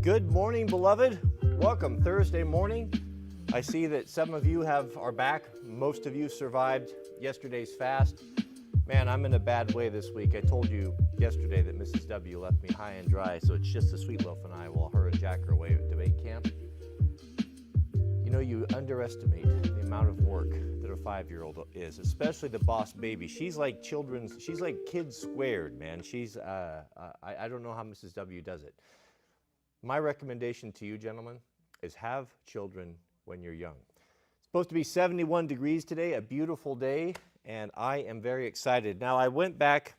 Good morning, beloved. Welcome Thursday morning. I see that some of you are back. Most of you survived yesterday's fast. Man, I'm in a bad way this week. I told you yesterday that Mrs. W left me high and dry, so it's just the Sweet Loaf and I while her and Jack are away at debate camp. You know, you underestimate the amount of work that a 5-year-old is, especially the boss baby. She's like kids squared, man. I don't know how Mrs. W does it. My recommendation to you, gentlemen, is have children when you're young. It's supposed to be 71 degrees today, a beautiful day, and I am very excited. Now, I went back,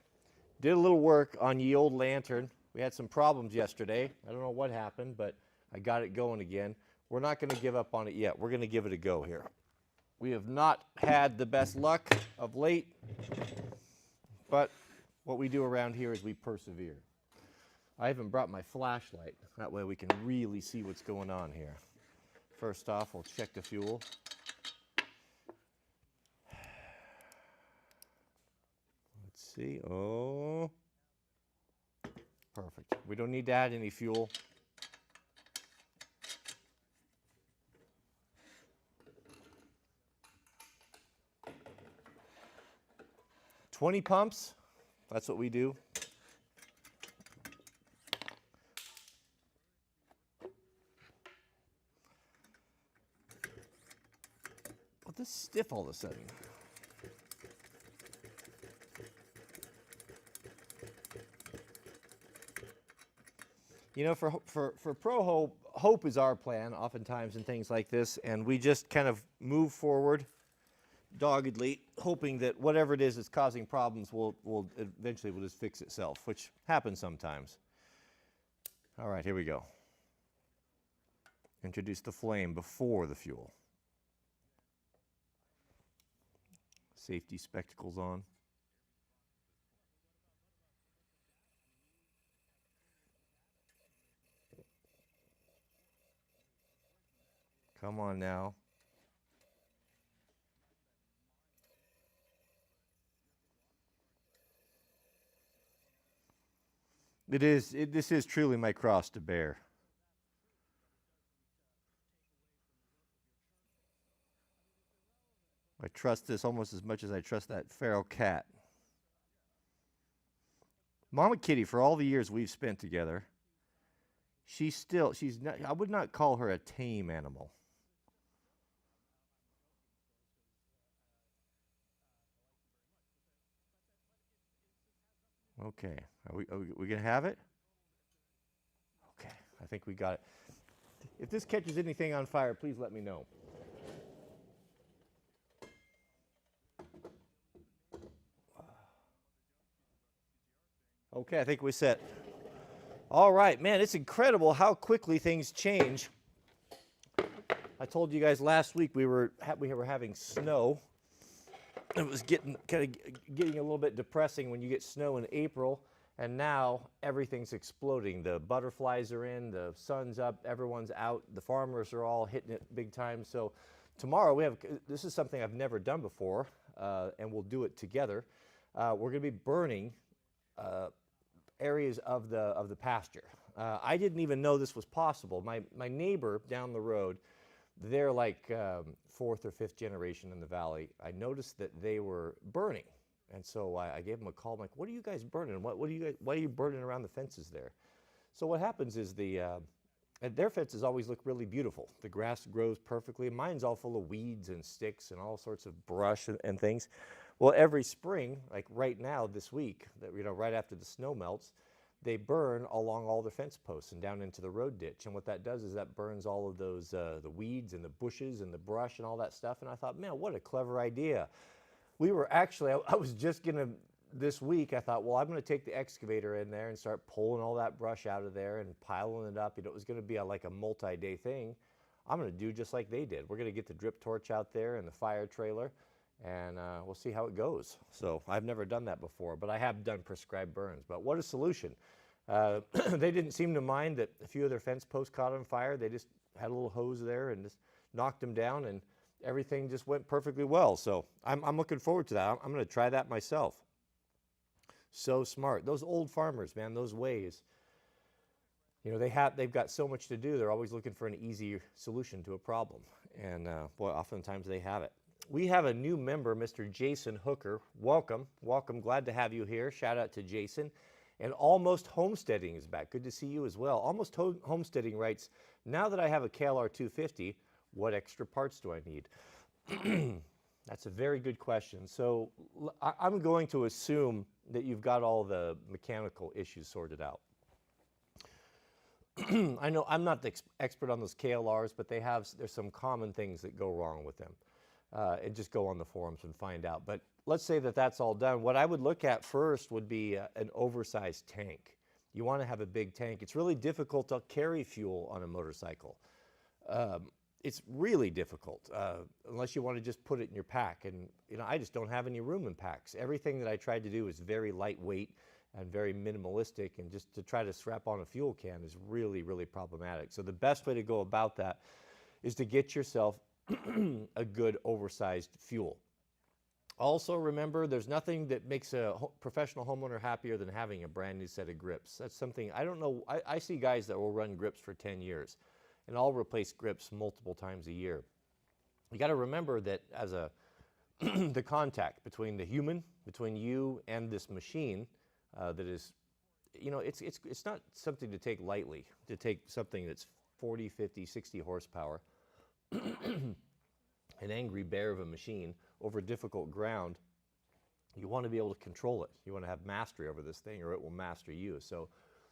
did a little work on ye old lantern. We had some problems yesterday. I don't know what happened, but I got it going again. We're not going to give up on it yet. We're going to give it a go here. We have not had the best luck of late, but what we do around here is we persevere. I even brought my flashlight. That way we can really see what's going on here. First off, we'll check the fuel. Let's see. Oh, perfect. We don't need to add any fuel. "20 pumps, that's what we do. But this is stiff all of a sudden. You know, for Pro hope is our plan oftentimes in things like this, and we just kind of move forward doggedly, hoping that whatever it is that's causing problems will eventually just fix itself, which happens sometimes. All right, here we go. Introduce the flame before the fuel. Safety spectacles on. Come on now. This is truly my cross to bear. I trust this almost as much as I trust that feral cat. Mama Kitty, for all the years we've spent together, she's not, I would not call her a tame animal. Okay, are we going to have it? Okay, I think we got it. If this catches anything on fire, please let me know. Okay, I think we're set. All right, man, it's incredible how quickly things change. I told you guys last week we were having snow. It was getting a little bit depressing when you get snow in April, and now everything's exploding. The butterflies are in, the sun's up, everyone's out, the farmers are all hitting it big time. So tomorrow this is something I've never done before, and we'll do it together. We're going to be burning areas of the pasture. I didn't even know this was possible. My neighbor down the road, they're like 4th or 5th generation in the valley. I noticed that they were burning, and so I gave them a call. I'm like, "What are you guys burning? Why are you burning around the fences there?" So what happens is their fences always look really beautiful. The grass grows perfectly. Mine's all full of weeds and sticks and all sorts of brush and things. Well, every spring, like right now this week, right after the snow melts, they burn along all the fence posts and down into the road ditch. And what that does is that burns all of those, the weeds and the bushes and the brush and all that stuff. And I thought, man, what a clever idea. We were actually, I was just going to, this week, I thought, well, I'm going to take the excavator in there and start pulling all that brush out of there and piling it up. It was going to be like a multi-day thing. I'm going to do just like they did. We're going to get the drip torch out there and the fire trailer, and we'll see how it goes. So I've never done that before, but I have done prescribed burns. But what a solution. They didn't seem to mind that a few of their fence posts caught on fire. They just had a little hose there and just knocked them down, and everything just went perfectly well. So I'm looking forward to that. I'm going to try that myself. So smart. Those old farmers, man, those ways. You know, they've got so much to do. They're always looking for an easy solution to a problem, and boy, oftentimes they have it. We have a new member, Mr. Jason Hooker. Welcome, welcome. Glad to have you here. Shout out to Jason. And Almost Homesteading is back. Good to see you as well. Almost Homesteading writes, now that I have a KLR 250, what extra parts do I need? That's a very good question. So I'm going to assume that you've got all the mechanical issues sorted out. I know I'm not the expert on those KLRs, but there's some common things that go wrong with them. And just go on the forums and find out. But let's say that that's all done. What I would look at first would be an oversized tank. You want to have a big tank. It's really difficult to carry fuel on a motorcycle. It's really difficult unless you want to just put it in your pack. And you know, I just don't have any room in packs. Everything that I tried to do is very lightweight and very minimalistic, and just to try to strap on a fuel can is really, really problematic. So the best way to go about that is to get yourself a good oversized fuel. Also remember, there's nothing that makes a professional homeowner happier than having a brand new set of grips. That's something, I don't know, I see guys that will run grips for 10 years, and I'll replace grips multiple times a year. You got to remember that as the contact between the human, between you and this machine, that is, you know, it's not something to take lightly, to take something that's 40, 50, 60 horsepower, an angry bear of a machine over difficult ground. You want to be able to control it. You want to have mastery over this thing, or it will master you. So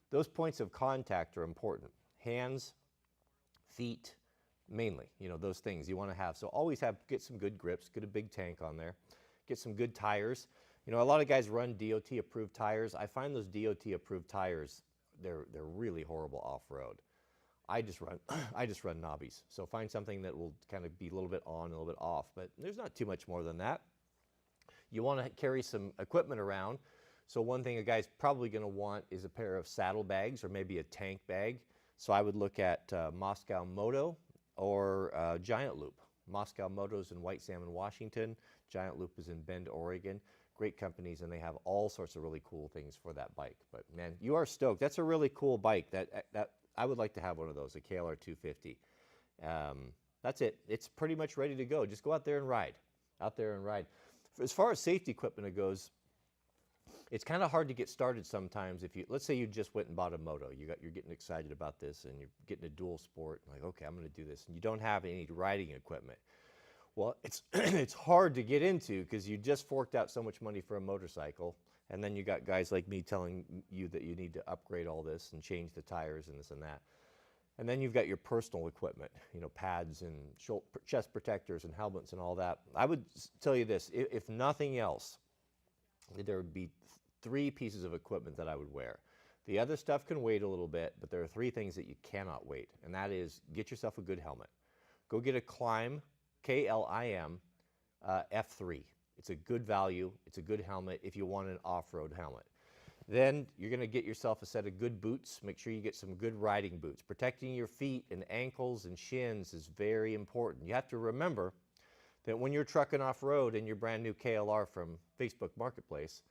those points of contact are important. Hands, feet, mainly, you know, those things you want to have. So always get some good grips, get a big tank on there, get some good tires. You know, a lot of guys run DOT approved tires. I find those DOT approved tires, they're really horrible off-road. I just run knobbies. So find something that will kind of be a little bit on, a little bit off, but there's not too much more than that. You want to carry some equipment around. So one thing a guy's probably going to want is a pair of saddle bags or maybe a tank bag. So I would look at Moscow Moto or Giant Loop. Moscow Moto's in White Salmon, Washington. Giant Loop is in Bend, Oregon. Great companies, and they have all sorts of really cool things for that bike. But man, you are stoked. That's a really cool bike. That I would like to have one of those, a KLR 250. That's it. It's pretty much ready to go. Just go out there and ride. Out there and ride. As far as safety equipment goes, it's kind of hard to get started sometimes. If you, let's say you just went and bought a moto, you're getting excited about this, and you're getting a dual sport. Like, okay, I'm going to do this, and you don't have any riding equipment. Well, it's it's hard to get into because you just forked out so much money for a motorcycle, and then you got guys like me telling you that you need to upgrade all this and change the tires and this and that. And then you've got your personal equipment, you know, pads and chest protectors and helmets and all that. I would tell you this, if nothing else, there would be 3 pieces of equipment that I would wear. The other stuff can wait a little bit, but there are 3 things that you cannot wait, and that is get yourself a good helmet. Go get a Klim, K-L-I-M, F3. It's a good value. It's a good helmet if you want an off-road helmet. Then you're going to get yourself a set of good boots. Make sure you get some good riding boots. Protecting your feet and ankles and shins is very important. You have to remember that when you're trucking off-road in your brand new KLR from Facebook Marketplace,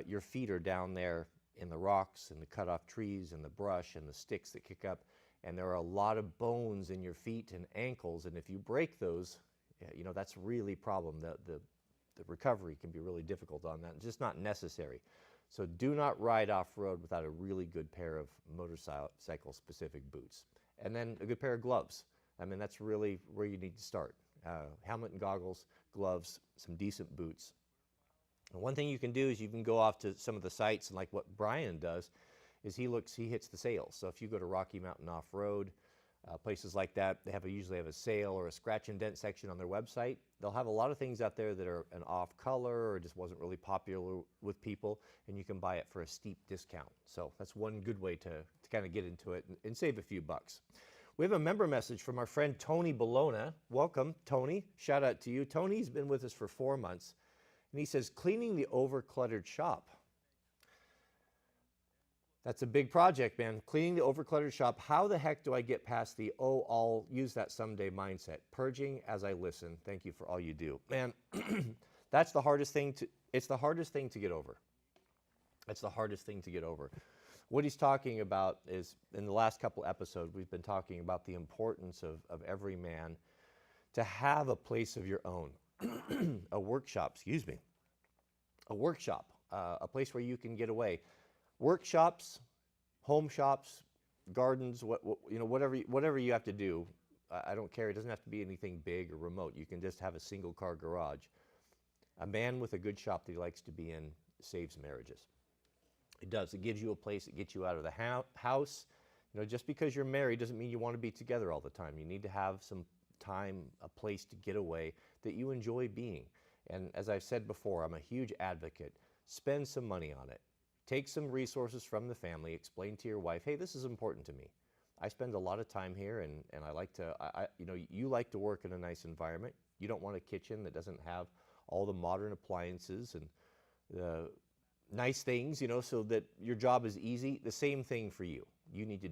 your feet are down there in the rocks and the cut-off trees and the brush and the sticks that kick up, and there are a lot of bones in your feet and ankles, and if you break those, you know, that's really a problem. The recovery can be really difficult on that. It's just not necessary. So do not ride off-road without a really good pair of motorcycle-specific boots. And then a good pair of gloves. I mean, that's really where you need to start. Helmet and goggles, gloves, some decent boots. And one thing you can do is you can go off to some of the sites, and like what Brian does, is he hits the sales. So if you go to Rocky Mountain Off-Road, places like that, they usually have a sale or a scratch and dent section on their website. They'll have a lot of things out there that are an off color or just wasn't really popular with people, and you can buy it for a steep discount. So that's one good way to kind of get into it and save a few bucks. We have a member message from our friend Tony Bologna. Welcome, Tony. Shout out to you. Tony's been with us for 4 months, and he says, cleaning the over-cluttered shop. That's a big project, man. Cleaning the over-cluttered shop. How the heck do I get past the, oh, I'll use that someday mindset? Purging as I listen. Thank you for all you do. Man, that's the hardest thing it's the hardest thing to get over. It's the hardest thing to get over. What he's talking about is, in the last couple episodes, we've been talking about the importance of every man to have a place of your own, a workshop, excuse me, a workshop, a place where you can get away. Workshops, home shops, gardens, whatever you have to do. I don't care. It doesn't have to be anything big or remote. You can just have a single car garage. A man with a good shop that he likes to be in saves marriages. It does. It gives you a place. It gets you out of the house. Just because you're married doesn't mean you want to be together all the time. You need to have some time, a place to get away that you enjoy being. And as I've said before, I'm a huge advocate. Spend some money on it. Take some resources from the family. Explain to your wife, hey, this is important to me. I spend a lot of time here, and I like to, you like to work in a nice environment. You don't want a kitchen that doesn't have all the modern appliances and the nice things, so that your job is easy. The same thing for you. You need to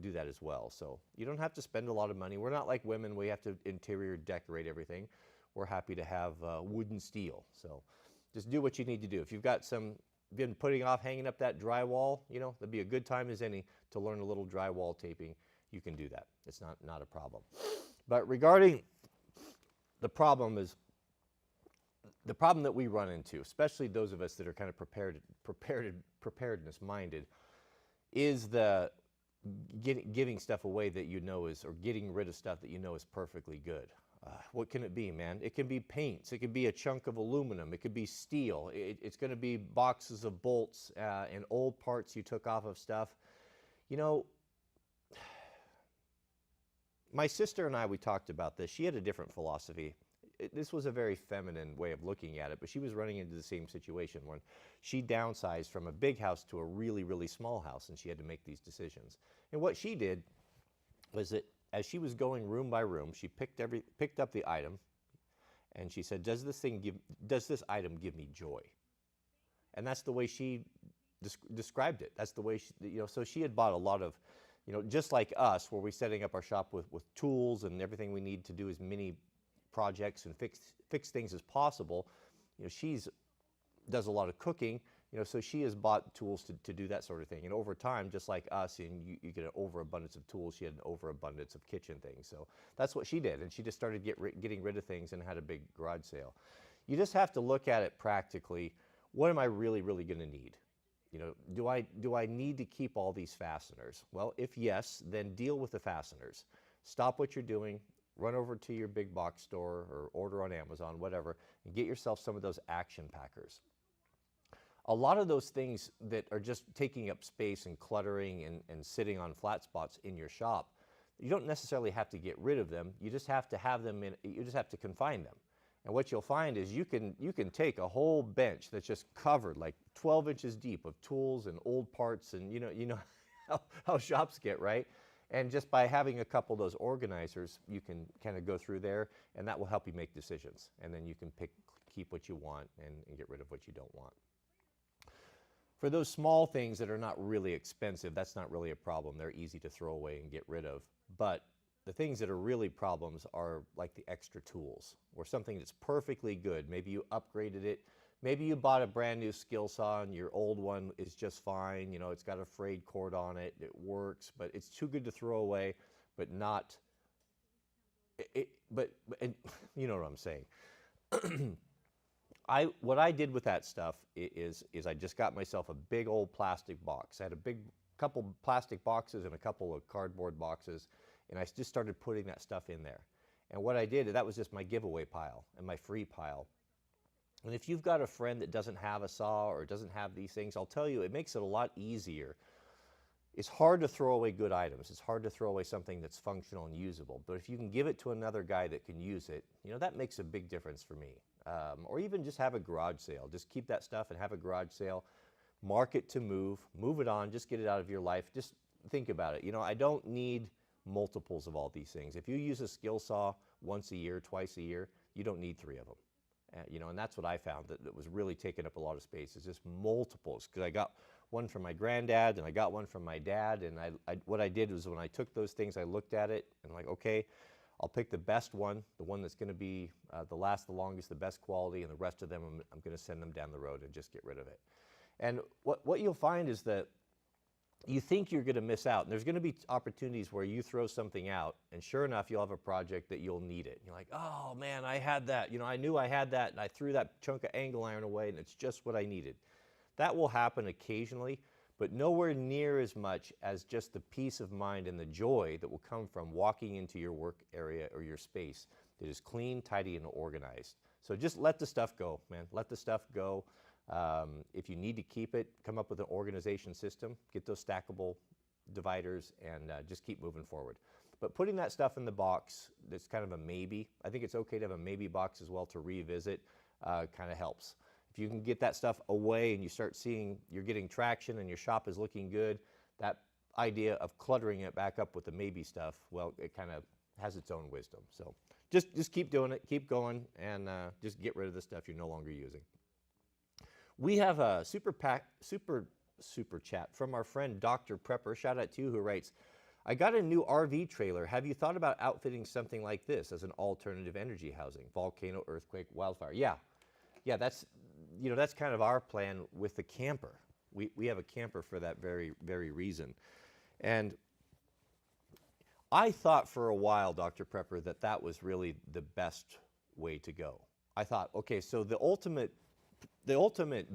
do that as well. So you don't have to spend a lot of money. We're not like women. We have to interior decorate everything. We're happy to have wood and steel. So just do what you need to do. If you've got been putting off hanging up that drywall, that'd be a good time as any to learn a little drywall taping. You can do that. It's not a problem. But regarding the problem that we run into, especially those of us that are kind of preparedness minded, is the giving stuff away that or getting rid of stuff that is perfectly good. What can it be, man? It can be paints. It could be a chunk of aluminum. It could be steel. It's going to be boxes of bolts and old parts you took off of stuff. My sister and I, we talked about this. She had a different philosophy. This was a very feminine way of looking at it, but she was running into the same situation when she downsized from a big house to a really, really small house, and she had to make these decisions. And what she did was that as she was going room by room, she picked up the item, and she said, does this item give me joy? And that's the way she described it. That's the way so she had bought a lot of, just like us, where we're setting up our shop with tools and everything we need to do as many projects and fix things as possible. She's does a lot of cooking, so she has bought tools to do that sort of thing. And over time, just like us, and you get an overabundance of tools, she had an overabundance of kitchen things. So that's what she did, and she just started getting rid of things and had a big garage sale. You just have to look at it practically. What am I really, really going to need? Do I need to keep all these fasteners? Well, if yes, then deal with the fasteners. Stop what you're doing. Run over to your big box store or order on Amazon, whatever, and get yourself some of those action packers. A lot of those things that are just taking up space and cluttering and sitting on flat spots in your shop, you don't necessarily have to get rid of them. You just have to have them you just have to confine them. And what you'll find is you can take a whole bench that's just covered like 12 inches deep of tools and old parts, and you know how shops get, right? And just by having a couple of those organizers, you can kind of go through there, and that will help you make decisions. And then you can keep what you want and get rid of what you don't want. For those small things that are not really expensive, that's not really a problem. They're easy to throw away and get rid of. But the things that are really problems are like the extra tools, or something that's perfectly good. Maybe you upgraded it. Maybe you bought a brand new skill saw and your old one is just fine. It's got a frayed cord on it. It works, but it's too good to throw away, but not, but you know what I'm saying. What I did with that stuff is I just got myself a big old plastic box. I had a couple plastic boxes and a couple of cardboard boxes, and I just started putting that stuff in there. And what I did, that was just my giveaway pile and my free pile. And if you've got a friend that doesn't have a saw or doesn't have these things, I'll tell you, it makes it a lot easier. It's hard to throw away good items. It's hard to throw away something that's functional and usable. But if you can give it to another guy that can use it, that makes a big difference for me. Or even just have a garage sale. Just keep that stuff and have a garage sale. Mark it to move it on, just get it out of your life. Just think about it. I don't need multiples of all these things. If you use a skill saw once a year, twice a year, you don't need 3 of them. And that's what I found that was really taking up a lot of space, is just multiples. Because I got one from my granddad and I got one from my dad, and what I did was when I took those things, I looked at it and like, okay, I'll pick the best one, the one that's going to be last the longest, the best quality, and the rest of them I'm going to send them down the road and just get rid of it. And what you'll find is that you think you're going to miss out. And there's going to be opportunities where you throw something out, and sure enough, you'll have a project that you'll need it. You're like, oh man, I had that. You know, I knew I had that, and I threw that chunk of angle iron away, and it's just what I needed. That will happen occasionally, but nowhere near as much as just the peace of mind and the joy that will come from walking into your work area or your space that is clean, tidy, and organized. So just let the stuff go, man. Let the stuff go. If you need to keep it, come up with an organization system, get those stackable dividers, and just keep moving forward. But putting that stuff in the box, that's kind of a maybe. I think it's okay to have a maybe box as well to revisit, kind of helps. If you can get that stuff away and you start seeing you're getting traction and your shop is looking good, that idea of cluttering it back up with the maybe stuff, well, it kind of has its own wisdom. So just keep doing it, keep going, and just get rid of the stuff you're no longer using. We have a super chat from our friend Dr. Prepper, shout out to you, who writes, I got a new RV trailer. Have you thought about outfitting something like this as an alternative energy housing? Volcano, earthquake, wildfire. Yeah, that's, you know, that's kind of our plan with the camper. We have a camper for that very reason. And I thought for a while, Dr. Prepper, that was really the best way to go. I thought, okay, so the ultimate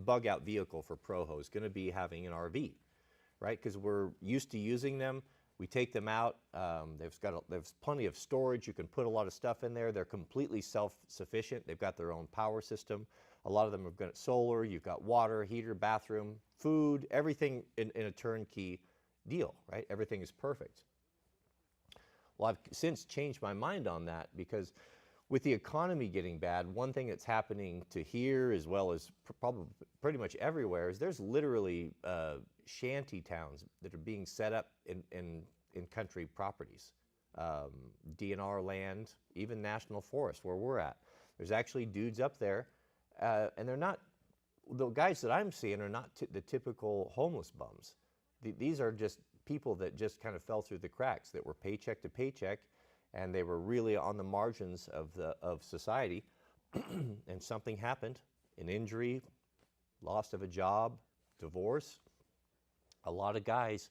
bug out vehicle for Proho is going to be having an RV, right? Because we're used to using them. We take them out. There's plenty of storage. You can put a lot of stuff in there. They're completely self-sufficient. They've got their own power system. A lot of them have got solar. You've got water, heater, bathroom, food, everything in a turnkey deal, right? Everything is perfect. Well, I've since changed my mind on that, because with the economy getting bad, one thing that's happening to here as well as probably pretty much everywhere is there's literally shanty towns that are being set up in country properties, DNR land, even national forest where we're at. There's actually dudes up there, and they're not, the guys that I'm seeing are not the typical homeless bums. These are just people that just kind of fell through the cracks, that were paycheck to paycheck, and they were really on the margins of society, and something happened, an injury, loss of a job, divorce. A lot of guys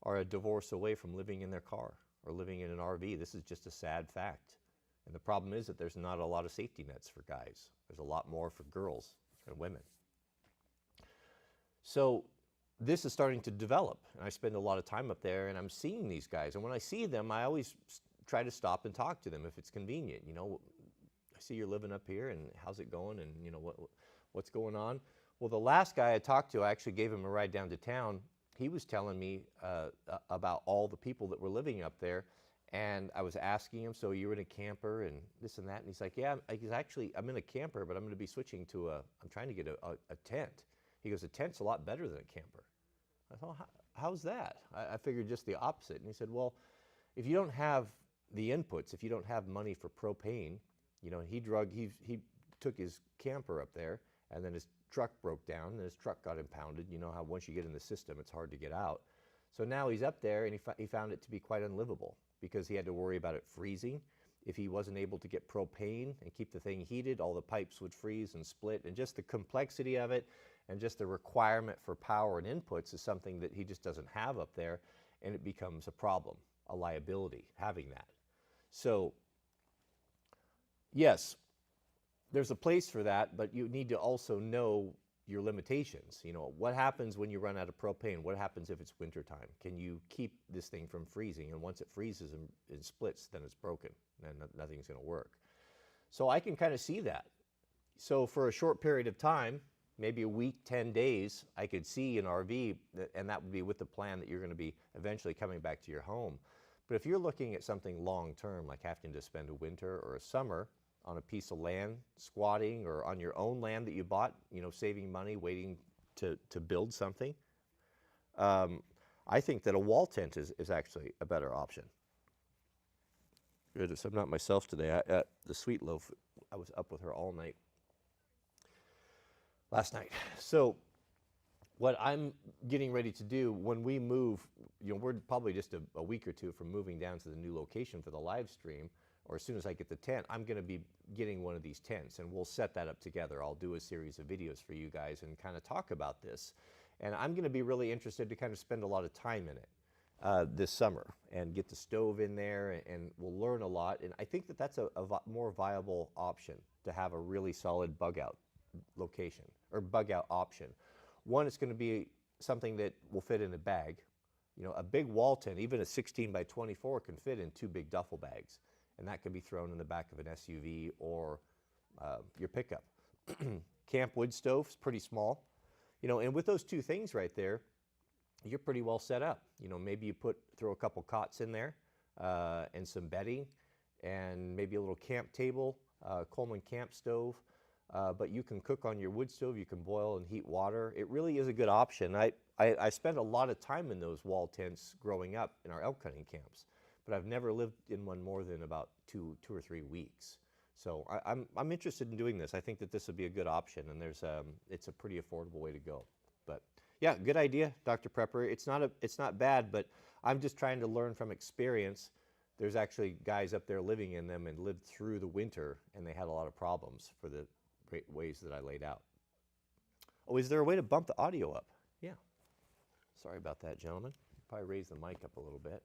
are a divorce away from living in their car or living in an RV. This is just a sad fact. And the problem is that there's not a lot of safety nets for guys. There's a lot more for girls and women. So this is starting to develop, and I spend a lot of time up there, and I'm seeing these guys. And when I see them, I always try to stop and talk to them if it's convenient. You know, I see you're living up here, and how's it going, and you know what's going on. Well, the last guy I talked to, I actually gave him a ride down to town. He was telling me about all the people that were living up there, and I was asking him, so you're in a camper and this and that, and he's like, yeah, I'm in a camper, but I'm going to be switching to I'm trying to get a tent. He goes, a tent's a lot better than a camper. I thought, how's that? I figured just the opposite. And he said, well, if you don't have the inputs, if you don't have money for propane, you know, he took his camper up there, and then his truck broke down, and his truck got impounded. You know how once you get in the system, it's hard to get out. So now he's up there, and he found it to be quite unlivable, because he had to worry about it freezing. If he wasn't able to get propane and keep the thing heated, all the pipes would freeze and split, and just the complexity of it and just the requirement for power and inputs is something that he just doesn't have up there, and it becomes a problem, a liability, having that. So, yes, there's a place for that, but you need to also know your limitations. You know, what happens when you run out of propane? What happens if it's wintertime? Can you keep this thing from freezing? And once it freezes and splits, then it's broken, and nothing's going to work. So I can kind of see that. So for a short period of time, maybe a week, 10 days, I could see an RV, and that would be with the plan that you're going to be eventually coming back to your home. But if you're looking at something long-term, like having to spend a winter or a summer on a piece of land, squatting, or on your own land that you bought, you know, saving money, waiting to build something, I think that a wall tent is actually a better option. Goodness, I'm not myself today. The Sweet Loaf, I was up with her all night last night. So what I'm getting ready to do when we move, you know, we're probably just a week or two from moving down to the new location for the live stream, or as soon as I get the tent, I'm going to be getting one of these tents, and we'll set that up together. I'll do a series of videos for you guys and kind of talk about this. And I'm going to be really interested to kind of spend a lot of time in it this summer and get the stove in there, and we'll learn a lot. And I think that that's a more viable option, to have a really solid bug out location or bug out option. One, it's going to be something that will fit in a bag. You know, a big wall tent, even a 16 by 24, can fit in 2 big duffel bags, and that can be thrown in the back of an SUV or your pickup. Camp wood stove is pretty small, you know, and with those 2 things right there, you're pretty well set up. You know, maybe you throw a couple cots in there and some bedding and maybe a little camp table, Coleman camp stove. But you can cook on your wood stove, you can boil and heat water. It really is a good option. I spent a lot of time in those wall tents growing up in our elk hunting camps, but I've never lived in one more than about two or 3 weeks. So I'm interested in doing this. I think that this would be a good option, and it's a pretty affordable way to go. But yeah, good idea, Dr. Prepper. It's not bad, but I'm just trying to learn from experience. There's actually guys up there living in them and lived through the winter, and they had a lot of problems for the ways that I laid out. Oh, is there a way to bump the audio up? Yeah. Sorry about that, gentlemen. Probably raise the mic up a little bit.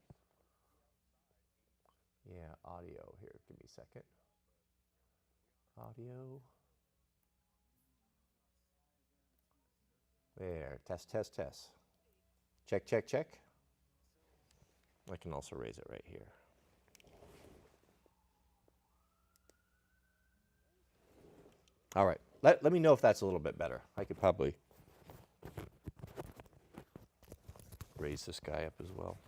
Yeah, audio here. Give me a second. Audio. There. Test, test, test. Check, check, check. I can also raise it right here. All right. Let me know if that's a little bit better. I could probably raise this guy up as well.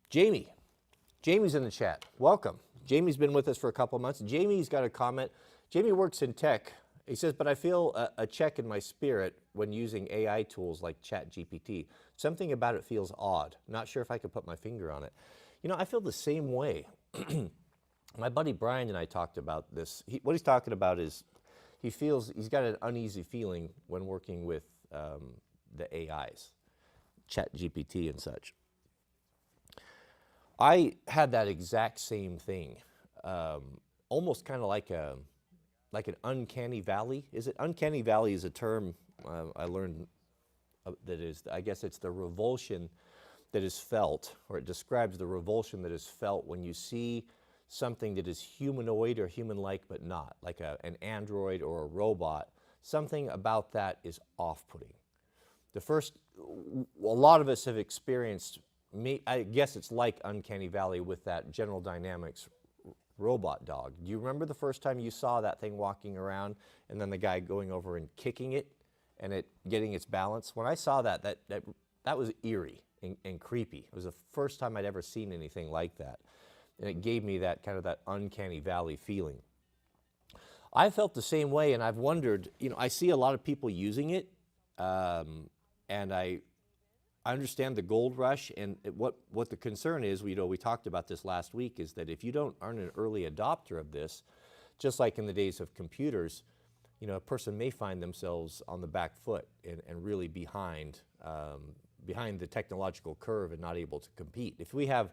Jamie's in the chat. Welcome. Jamie's been with us for a couple of months. Jamie's got a comment. Jamie works in tech. He says, but I feel a check in my spirit when using AI tools like ChatGPT. Something about it feels odd. Not sure if I could put my finger on it. You know, I feel the same way. My buddy Brian and I talked about this. What he's talking about is he's got an uneasy feeling when working with the AIs, ChatGPT and such. I had that exact same thing, almost kind of like an uncanny valley. Is it uncanny valley is a term I learned that is, I guess it's the revulsion that is felt, or it describes the revulsion that is felt when you see something that is humanoid or human-like but not, like an android or a robot. Something about that is off-putting. A lot of us have experienced, I guess it's like Uncanny Valley with that General Dynamics robot dog. Do you remember the first time you saw that thing walking around and then the guy going over and kicking it and it getting its balance? When I saw that was eerie and creepy. It was the first time I'd ever seen anything like that. And it gave me that kind of that Uncanny Valley feeling. I felt the same way, and I've wondered, you know, I see a lot of people using it, and I understand the gold rush, and what the concern is, we talked about this last week, is that if you aren't an early adopter of this, just like in the days of computers, you know, a person may find themselves on the back foot and really behind the technological curve and not able to compete. If we have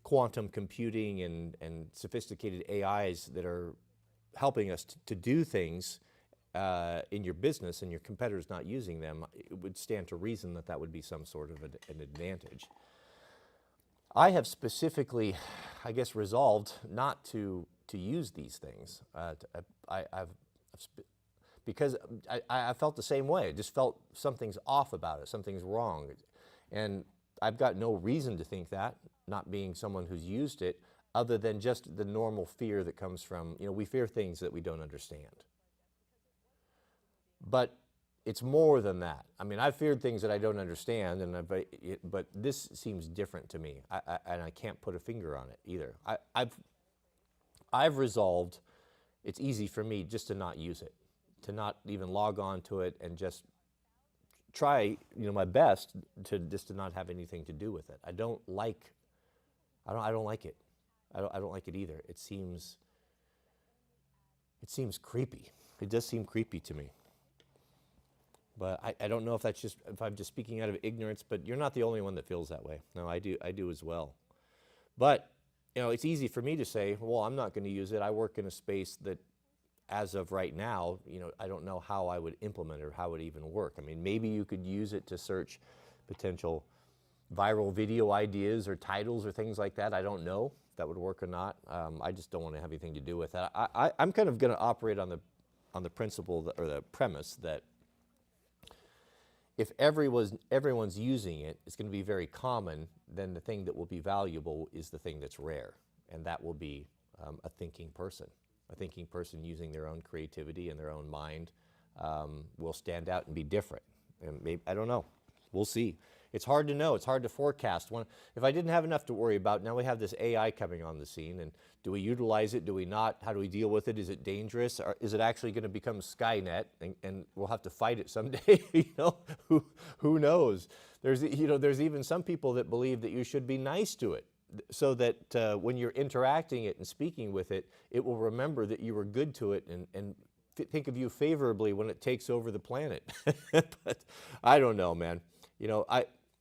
quantum computing and sophisticated AIs that are helping us to do things in your business and your competitors not using them, it would stand to reason that would be some sort of an advantage. I have specifically, I guess, resolved not to use these things. Because I felt the same way. I just felt something's off about it, something's wrong. And I've got no reason to think that, not being someone who's used it, other than just the normal fear that comes from, you know, we fear things that we don't understand. But it's more than that. I mean, I've feared things that I don't understand, but this seems different to me, and I can't put a finger on it either. I've resolved it's easy for me just to not use it, to not even log on to it, and just try, you know, my best to not have anything to do with it. I don't like it. I don't like it either. It seems creepy. It does seem creepy to me. But I don't know if I'm just speaking out of ignorance, but you're not the only one that feels that way. No, I do as well. But you know, it's easy for me to say, well, I'm not going to use it. I work in a space that, as of right now, you know, I don't know how I would implement it or how it would even work. I mean, maybe you could use it to search potential viral video ideas or titles or things like that. I don't know if that would work or not. I just don't want to have anything to do with that. I'm kind of going to operate on the principle that, or the premise that if everyone's using it, it's going to be very common, then the thing that will be valuable is the thing that's rare, and that will be a thinking person. A thinking person using their own creativity and their own mind will stand out and be different. And maybe, I don't know. We'll see. It's hard to know. It's hard to forecast. If I didn't have enough to worry about, now we have this AI coming on the scene, and do we utilize it? Do we not? How do we deal with it? Is it dangerous? Or is it actually going to become Skynet, and we'll have to fight it someday? You know, who knows? There's even some people that believe that you should be nice to it, so that when you're interacting it and speaking with it, it will remember that you were good to it and think of you favorably when it takes over the planet. But I don't know, man. You know,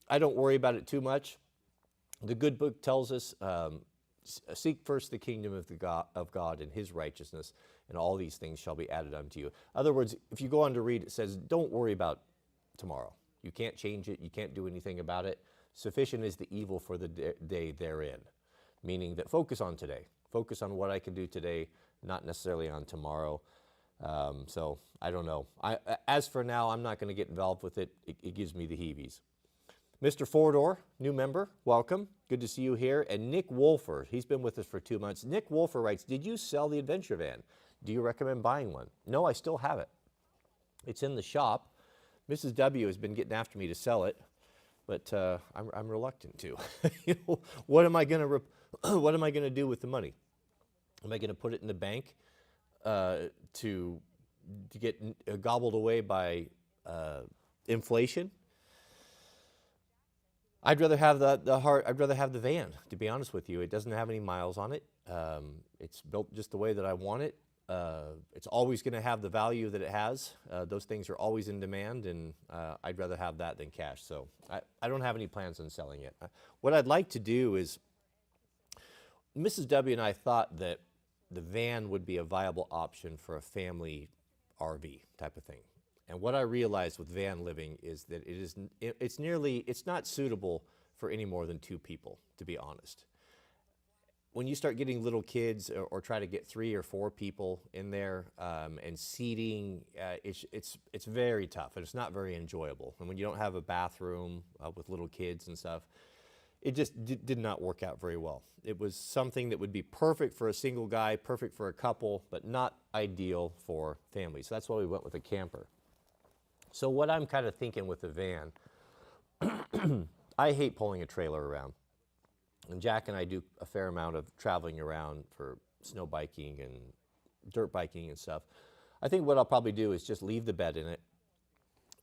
I don't worry about it too much. The good book tells us, seek first the kingdom of God and his righteousness, and all these things shall be added unto you. In other words, if you go on to read, it says, don't worry about tomorrow. You can't change it. You can't do anything about it. Sufficient is the evil for the day therein, meaning that focus on today. Focus on what I can do today, not necessarily on tomorrow. So I don't know. As for now, I'm not going to get involved with it. It gives me the heebies. Mr. Fordor, new member, welcome. Good to see you here. And Nick Wolfer, he's been with us for 2 months. Nick Wolfer writes, did you sell the adventure van? Do you recommend buying one? No, I still have it. It's in the shop. Mrs. W has been getting after me to sell it, but I'm reluctant to. You know, what am I going to do with the money? Am I going to put it in the bank to get gobbled away by inflation? I'd rather have I'd rather have the van, to be honest with you. It doesn't have any miles on it. It's built just the way that I want it. It's always going to have the value that it has. Those things are always in demand, and I'd rather have that than cash. So I don't have any plans on selling it. What I'd like to do is, Mrs. W and I thought that the van would be a viable option for a family RV type of thing. And what I realized with van living is that it's not suitable for any more than 2 people, to be honest. When you start getting little kids or try to get 3 or 4 people in there and seating, it's very tough, and it's not very enjoyable. And when you don't have a bathroom with little kids and stuff, it just did not work out very well. It was something that would be perfect for a single guy, perfect for a couple, but not ideal for families. So that's why we went with a camper. So what I'm kind of thinking with the van, I hate pulling a trailer around. And Jack and I do a fair amount of traveling around for snow biking and dirt biking and stuff. I think what I'll probably do is just leave the bed in it,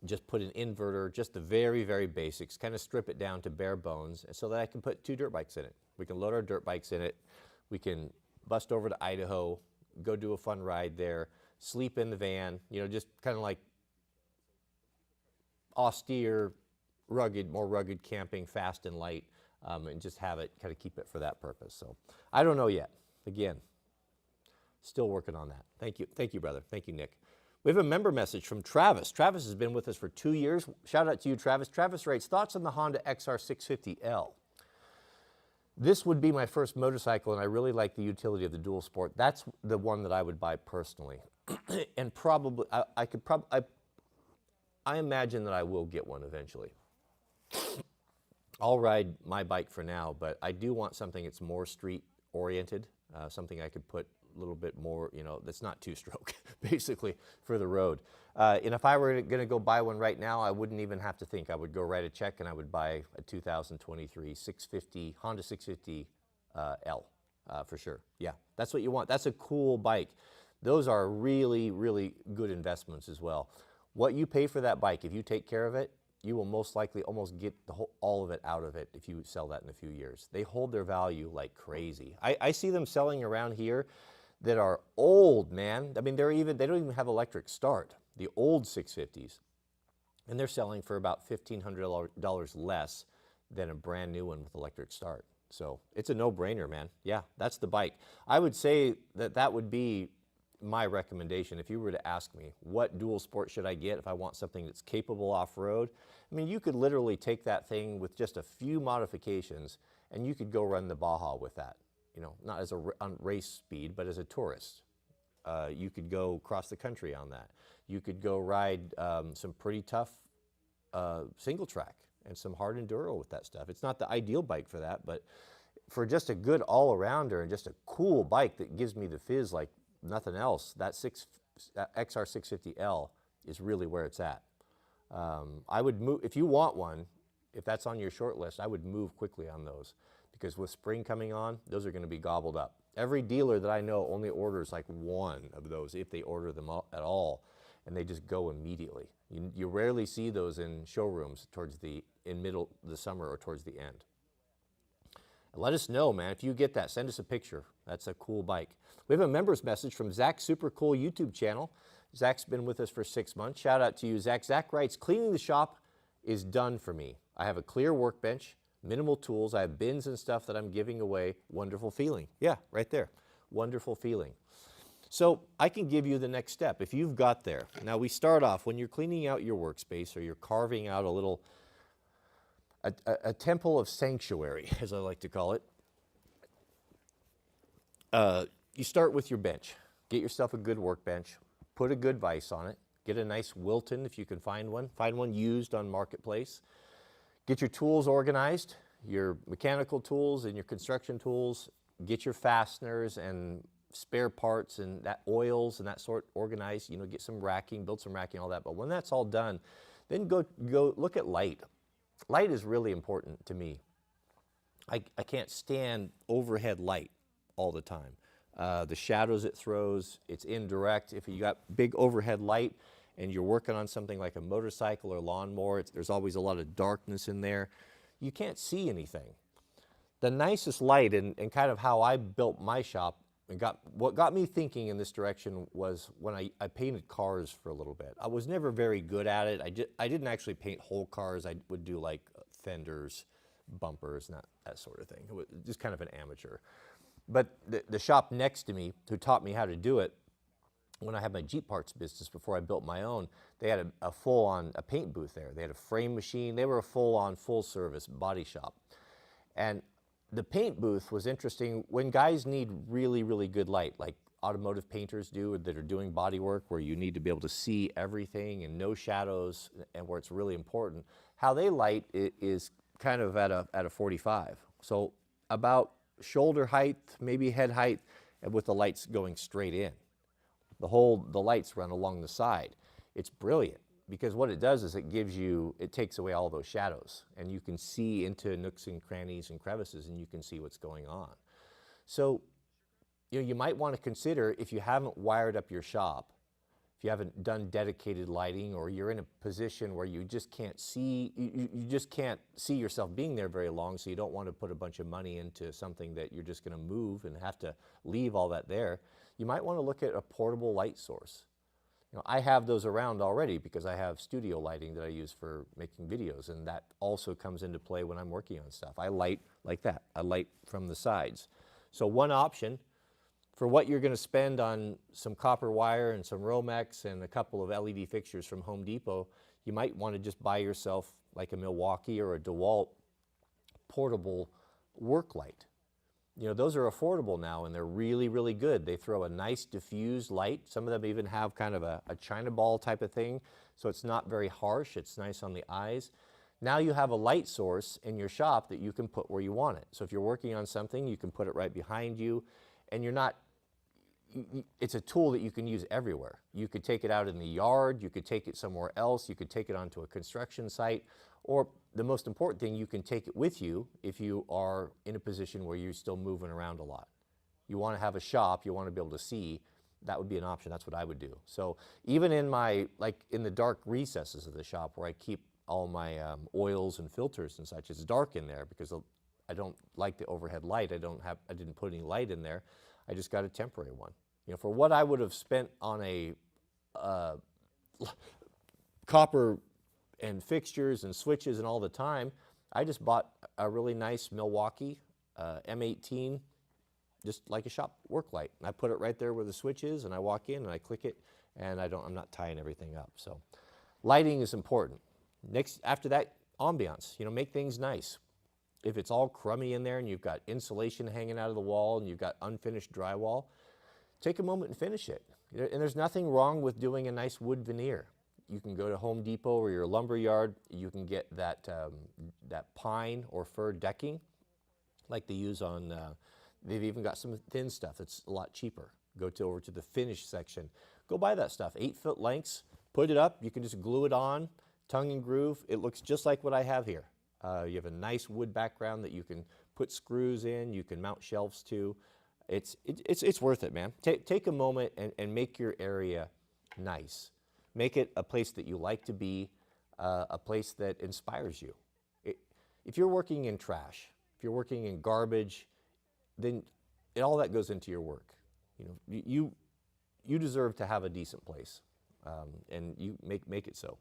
just put an inverter, just the very, very basics, kind of strip it down to bare bones so that I can put 2 dirt bikes in it. We can load our dirt bikes in it. We can bust over to Idaho, go do a fun ride there, sleep in the van, you know, just kind of like austere, rugged, more rugged camping, fast and light, and just have it, kind of keep it for that purpose. So I don't know yet. Again, still working on that. Thank you, brother. Thank you, Nick. We have a member message from Travis. Travis has been with us for 2 years. Shout out to you, Travis. Travis writes, thoughts on the Honda XR650L. This would be my first motorcycle, and I really like the utility of the dual sport. That's the one that I would buy personally. And probably, I imagine that I will get one eventually. I'll ride my bike for now, but I do want something that's more street oriented, something I could put a little bit more, you know, that's not 2-stroke, basically, for the road. And if I were going to go buy one right now, I wouldn't even have to think. I would go write a check and I would buy a 2023 Honda 650 L for sure. Yeah, that's what you want. That's a cool bike. Those are really, really good investments as well. What you pay for that bike, if you take care of it, you will most likely almost get all of it out of it if you sell that in a few years. They hold their value like crazy. I see them selling around here that are old, man. I mean, they don't even have electric start, the old 650s. And they're selling for about $1,500 less than a brand new one with electric start. So it's a no-brainer, man. Yeah, that's the bike. I would say that that would be my recommendation. If you were to ask me, what dual sport should I get if I want something that's capable off-road? I mean, you could literally take that thing with just a few modifications and you could go run the Baja with that. You know, not as a on race speed, but as a tourist. You could go cross the country on that. You could go ride some pretty tough single track and some hard enduro with that stuff. It's not the ideal bike for that, but for just a good all-arounder and just a cool bike that gives me the fizz like nothing else, that XR650L is really where it's at. I would move, if you want one, if that's on your short list, I would move quickly on those, because with spring coming on, those are going to be gobbled up. Every dealer that I know only orders like one of those, if they order them at all, and they just go immediately. You rarely see those in showrooms towards in middle of the summer or towards the end. Let us know, man. If you get that, send us a picture. That's a cool bike. We have a members message from Zach's super cool YouTube channel. Zach's been with us for 6 months. Shout out to you, Zach. Zach writes, cleaning the shop is done for me. I have a clear workbench, minimal tools. I have bins and stuff that I'm giving away. Wonderful feeling. Yeah, right there. Wonderful feeling. So I can give you the next step if you've got there. Now we start off when you're cleaning out your workspace or you're carving out a little, a temple of sanctuary, as I like to call it. You start with your bench. Get yourself a good workbench. Put a good vise on it. Get a nice Wilton if you can find one. Find one used on Marketplace. Get your tools organized, your mechanical tools and your construction tools. Get your fasteners and spare parts and that oils and that sort organized. You know, get some racking, build some racking, all that. But when that's all done, then go look at light. Light is really important to me. I can't stand overhead light all the time. The shadows it throws, it's indirect. If you got big overhead light and you're working on something like a motorcycle or lawnmower, there's always a lot of darkness in there. You can't see anything. The nicest light and kind of how I built my shop and what got me thinking in this direction was when I painted cars for a little bit. I was never very good at it. I didn't actually paint whole cars. I would do like fenders, bumpers, and that sort of thing. It was just kind of an amateur. But the shop next to me, who taught me how to do it, when I had my Jeep parts business before I built my own, they had a full-on paint booth there. They had a frame machine. They were a full-on, full-service body shop. And the paint booth was interesting when guys need really, really good light, like automotive painters do that are doing body work, where you need to be able to see everything and no shadows, and where it's really important. How they light is kind of at a 45. So about shoulder height, maybe head height, and with the lights going straight in. The lights run along the side. It's brilliant because what it does is it takes away all those shadows, and you can see into nooks and crannies and crevices, and you can see what's going on. So, you know, you might want to consider, if you haven't wired up your shop, if you haven't done dedicated lighting, or you're in a position where you just can't see, you just can't see yourself being there very long, so you don't want to put a bunch of money into something that you're just going to move and have to leave all that there, you might want to look at a portable light source. You know, I have those around already because I have studio lighting that I use for making videos, and that also comes into play when I'm working on stuff. I light like that. I light from the sides. So one option for what you're going to spend on some copper wire and some Romex and a couple of LED fixtures from Home Depot, you might want to just buy yourself like a Milwaukee or a DeWalt portable work light. You know, those are affordable now, and they're really, really good. They throw a nice diffused light. Some of them even have kind of a China ball type of thing, so it's not very harsh. It's nice on the eyes. Now you have a light source in your shop that you can put where you want it. So if you're working on something, you can put it right behind you, and it's a tool that you can use everywhere. You could take it out in the yard, you could take it somewhere else, you could take it onto a construction site, or the most important thing, you can take it with you if you are in a position where you're still moving around a lot. You want to have a shop, you want to be able to see, that would be an option. That's what I would do. So even in in the dark recesses of the shop where I keep all my oils and filters and such, it's dark in there because I don't like the overhead light. I didn't put any light in there. I just got a temporary one. You know, for what I would have spent on a copper and fixtures and switches and all the time, I just bought a really nice Milwaukee M18, just like a shop work light. And I put it right there where the switch is, and I walk in and I click it, and I'm not tying everything up. So lighting is important. Next, after that, ambiance, make things nice. If it's all crummy in there and you've got insulation hanging out of the wall and you've got unfinished drywall, take a moment and finish it. And there's nothing wrong with doing a nice wood veneer. You can go to Home Depot or your lumber yard. You can get that pine or fir decking like they use on, they've even got some thin stuff that's a lot cheaper. Go over to the finish section. Go buy that stuff, 8-foot lengths, put it up. You can just glue it on, tongue and groove. It looks just like what I have here. You have a nice wood background that you can put screws in, you can mount shelves to. It's worth it, man. Take a moment and make your area nice. Make it a place that you like to be, a place that inspires you. If you're working in trash, if you're working in garbage, then all that goes into your work. You deserve to have a decent place, and you make it so.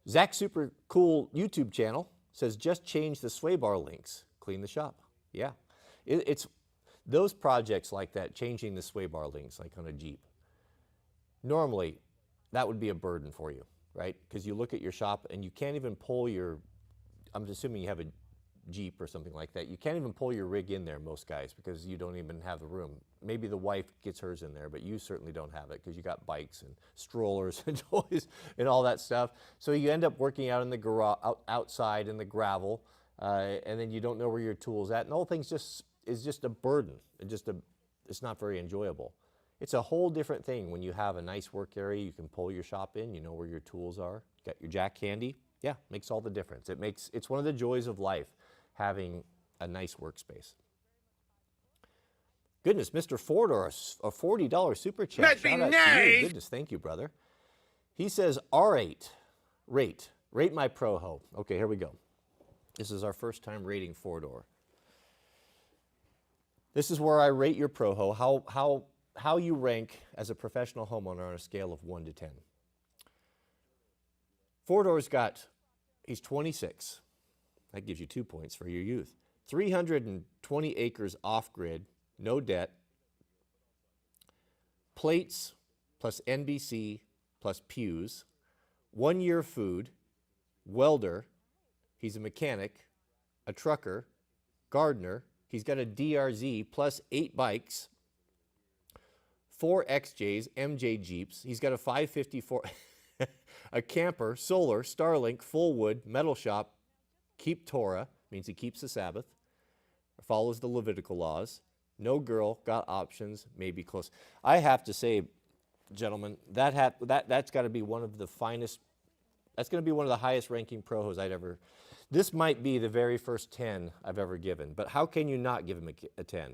Zach's super cool YouTube channel says, just change the sway bar links, clean the shop. Yeah, it's those projects like that, changing the sway bar links, like on a Jeep. Normally, that would be a burden for you, right? Because you look at your shop and you can't even pull I'm assuming you have a Jeep or something like that. You can't even pull your rig in there, most guys, because you don't even have the room. Maybe the wife gets hers in there, but you certainly don't have it because you got bikes and strollers and toys and all that stuff. So you end up working out in the garage, outside in the gravel, and then you don't know where your tool's at, and the whole thing is just a burden. It's not very enjoyable. It's a whole different thing when you have a nice work area. You can pull your shop in. You know where your tools are. You got your jack handy. Yeah, makes all the difference. It's one of the joys of life, having a nice workspace. Goodness, Mr. Ford, or a $40 super chat. That'd be Shout out nice. to you. Goodness, thank you, brother. He says, R8, rate my Proho. Okay, here we go. This is our first time rating four-door. This is where I rate your Proho, how you rank as a professional homeowner on a scale of 1 to 10. Four-door's he's 26. That gives you 2 points for your youth. 320 acres off-grid, no debt. Plates plus NBC plus pews. 1 year food. Welder. He's a mechanic. A trucker. Gardener. He's got a DRZ plus 8 bikes. 4 XJs, MJ Jeeps. He's got a 554, a camper, solar, Starlink, full wood, metal shop, keep Torah, means he keeps the Sabbath, follows the Levitical laws, no girl, got options, maybe close. I have to say, gentlemen, that's got to be one of the finest, that's going to be one of the highest ranking Prohos I'd ever, this might be the very first 10 I've ever given, but how can you not give him a 10?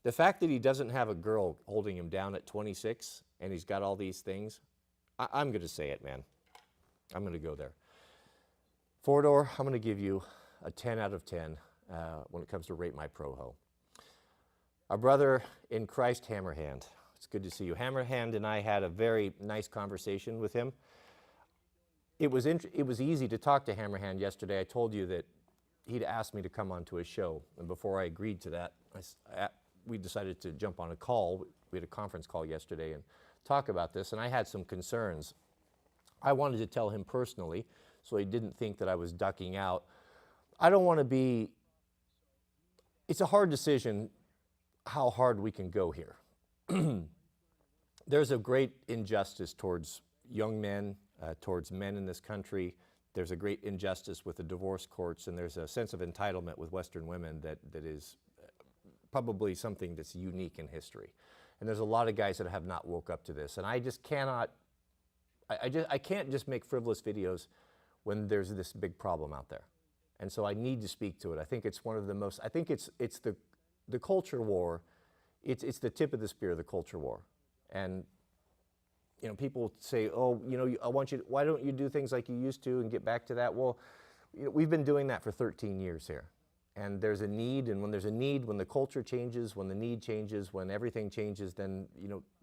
The fact that he doesn't have a girl holding him down at 26 and he's got all these things, I'm going to say it, man. I'm going to go there. Four-door, I'm going to give you a 10 out of 10 when it comes to rate my Proho. Our brother in Christ, Hammerhand. It's good to see you. Hammerhand and I had a very nice conversation with him. It was easy to talk to Hammerhand yesterday. I told you that he'd asked me to come onto his show, and before I agreed to that, we decided to jump on a call. We had a conference call yesterday and talk about this, and I had some concerns. I wanted to tell him personally so he didn't think that I was ducking out. I don't want to be, it's a hard decision how hard we can go here. There's a great injustice towards young men, towards men in this country. There's a great injustice with the divorce courts, and there's a sense of entitlement with Western women that is probably something that's unique in history. And there's a lot of guys that have not woke up to this. And I just cannot, I can't just make frivolous videos when there's this big problem out there. And so I need to speak to it. I think it's one of the most, I think it's the culture war, it's the tip of the spear of the culture war. And people say, oh, I want you, why don't you do things like you used to and get back to that? Well, we've been doing that for 13 years here. And there's a need, and when there's a need, when the culture changes, when the need changes, when everything changes, then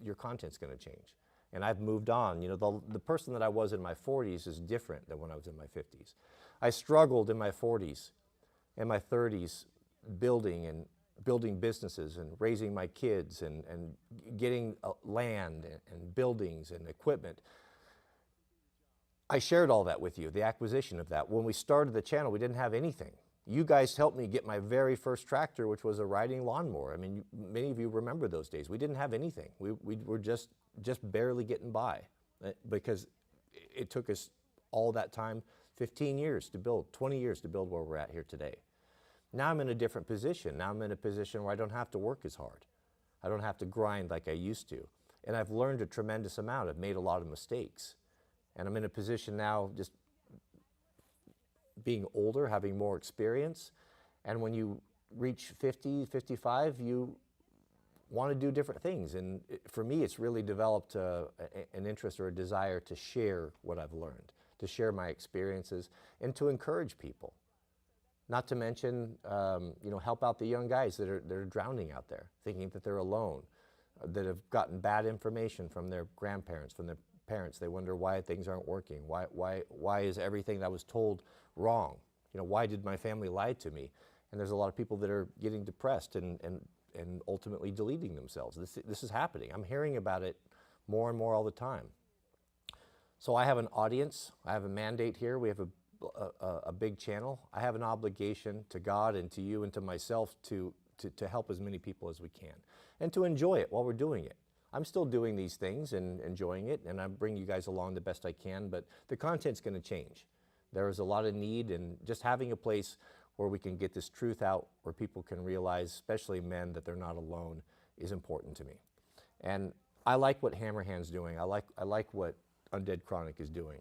your content's going to change. And I've moved on. The person that I was in my 40s is different than when I was in my 50s. I struggled in my 40s and my 30s building businesses and raising my kids and getting land and buildings and equipment. I shared all that with you, the acquisition of that. When we started the channel, we didn't have anything. You guys helped me get my very first tractor, which was a riding lawnmower. I mean, many of you remember those days. We didn't have anything. We were just barely getting by because it took us all that time, 15 years to build, 20 years to build where we're at here today. Now I'm in a different position. Now I'm in a position where I don't have to work as hard. I don't have to grind like I used to. And I've learned a tremendous amount. I've made a lot of mistakes. And I'm in a position now, just being older, having more experience. And when you reach 50, 55, you want to do different things. And for me, it's really developed an interest or a desire to share what I've learned, to share my experiences, and to encourage people. Not to mention, help out the young guys that are drowning out there, thinking that they're alone, that have gotten bad information from their grandparents, from their parents. They wonder why things aren't working. Why is everything that I was told wrong? Why did my family lie to me? And there's a lot of people that are getting depressed and ultimately deleting themselves. This is happening. I'm hearing about it more and more all the time. So I have an audience. I have a mandate here. We have a big channel. I have an obligation to God and to you and to myself to help as many people as we can and to enjoy it while we're doing it. I'm still doing these things and enjoying it, and I bring you guys along the best I can, but the content's going to change. There is a lot of need, and just having a place where we can get this truth out, where people can realize, especially men, that they're not alone, is important to me. And I like what Hammerhand's doing. I like what Undead Chronic is doing.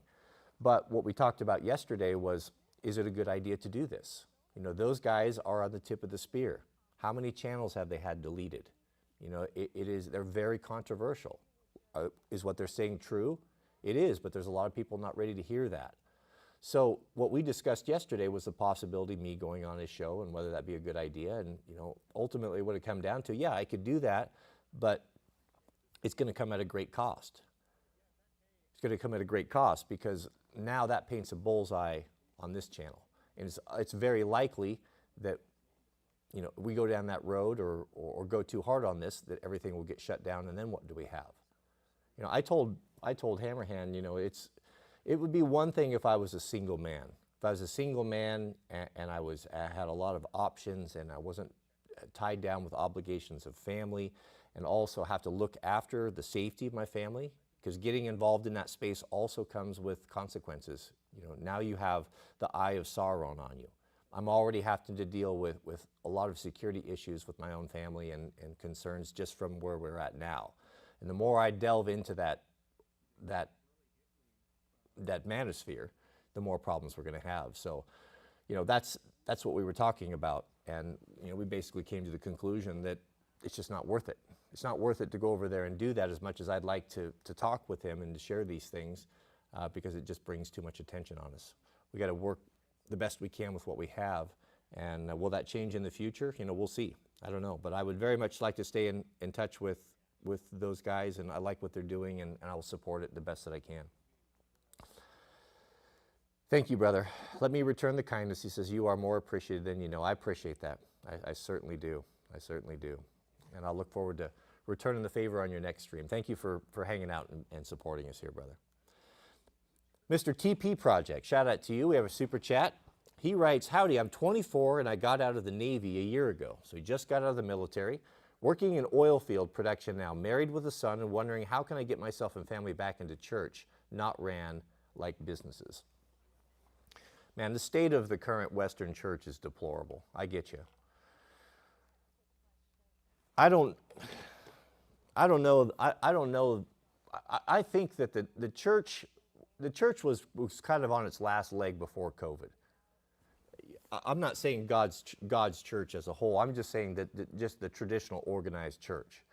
But what we talked about yesterday was, is it a good idea to do this? Those guys are on the tip of the spear. How many channels have they had deleted? They're very controversial. Is what they're saying true? It is, but there's a lot of people not ready to hear that. So what we discussed yesterday was the possibility of me going on his show and whether that be a good idea. And ultimately what it come down to, yeah, I could do that, but it's going to come at a great cost. It's going to come at a great cost because now that paints a bullseye on this channel. And it's very likely that we go down that road or go too hard on this, that everything will get shut down, and then what do we have? I told Hammerhand, it would be one thing if I was a single man. If I was a single man and I had a lot of options and I wasn't tied down with obligations of family and also have to look after the safety of my family, because getting involved in that space also comes with consequences. Now you have the eye of Sauron on you. I'm already having to deal with a lot of security issues with my own family and concerns just from where we're at now. And the more I delve into that manosphere, the more problems we're going to have. So, that's what we were talking about. And, we basically came to the conclusion that it's just not worth it. It's not worth it to go over there and do that as much as I'd like to talk with him and to share these things because it just brings too much attention on us. We got to work the best we can with what we have. And will that change in the future? We'll see. I don't know. But I would very much like to stay in touch with those guys, and I like what they're doing, and I will support it the best that I can. Thank you, brother. Let me return the kindness. He says, you are more appreciated than you know. I appreciate that. I certainly do. I certainly do. And I'll look forward to returning the favor on your next stream. Thank you for hanging out and supporting us here, brother. Mr. TP Project, shout out to you. We have a super chat. He writes, howdy, I'm 24 and I got out of the Navy a year ago. So he just got out of the military, working in oil field production now, married with a son, and wondering how can I get myself and family back into church, not ran like businesses. Man, the state of the current Western church is deplorable. I get you. I don't know. I think that the church was kind of on its last leg before COVID. I'm not saying God's church as a whole. I'm just saying that just the traditional organized church.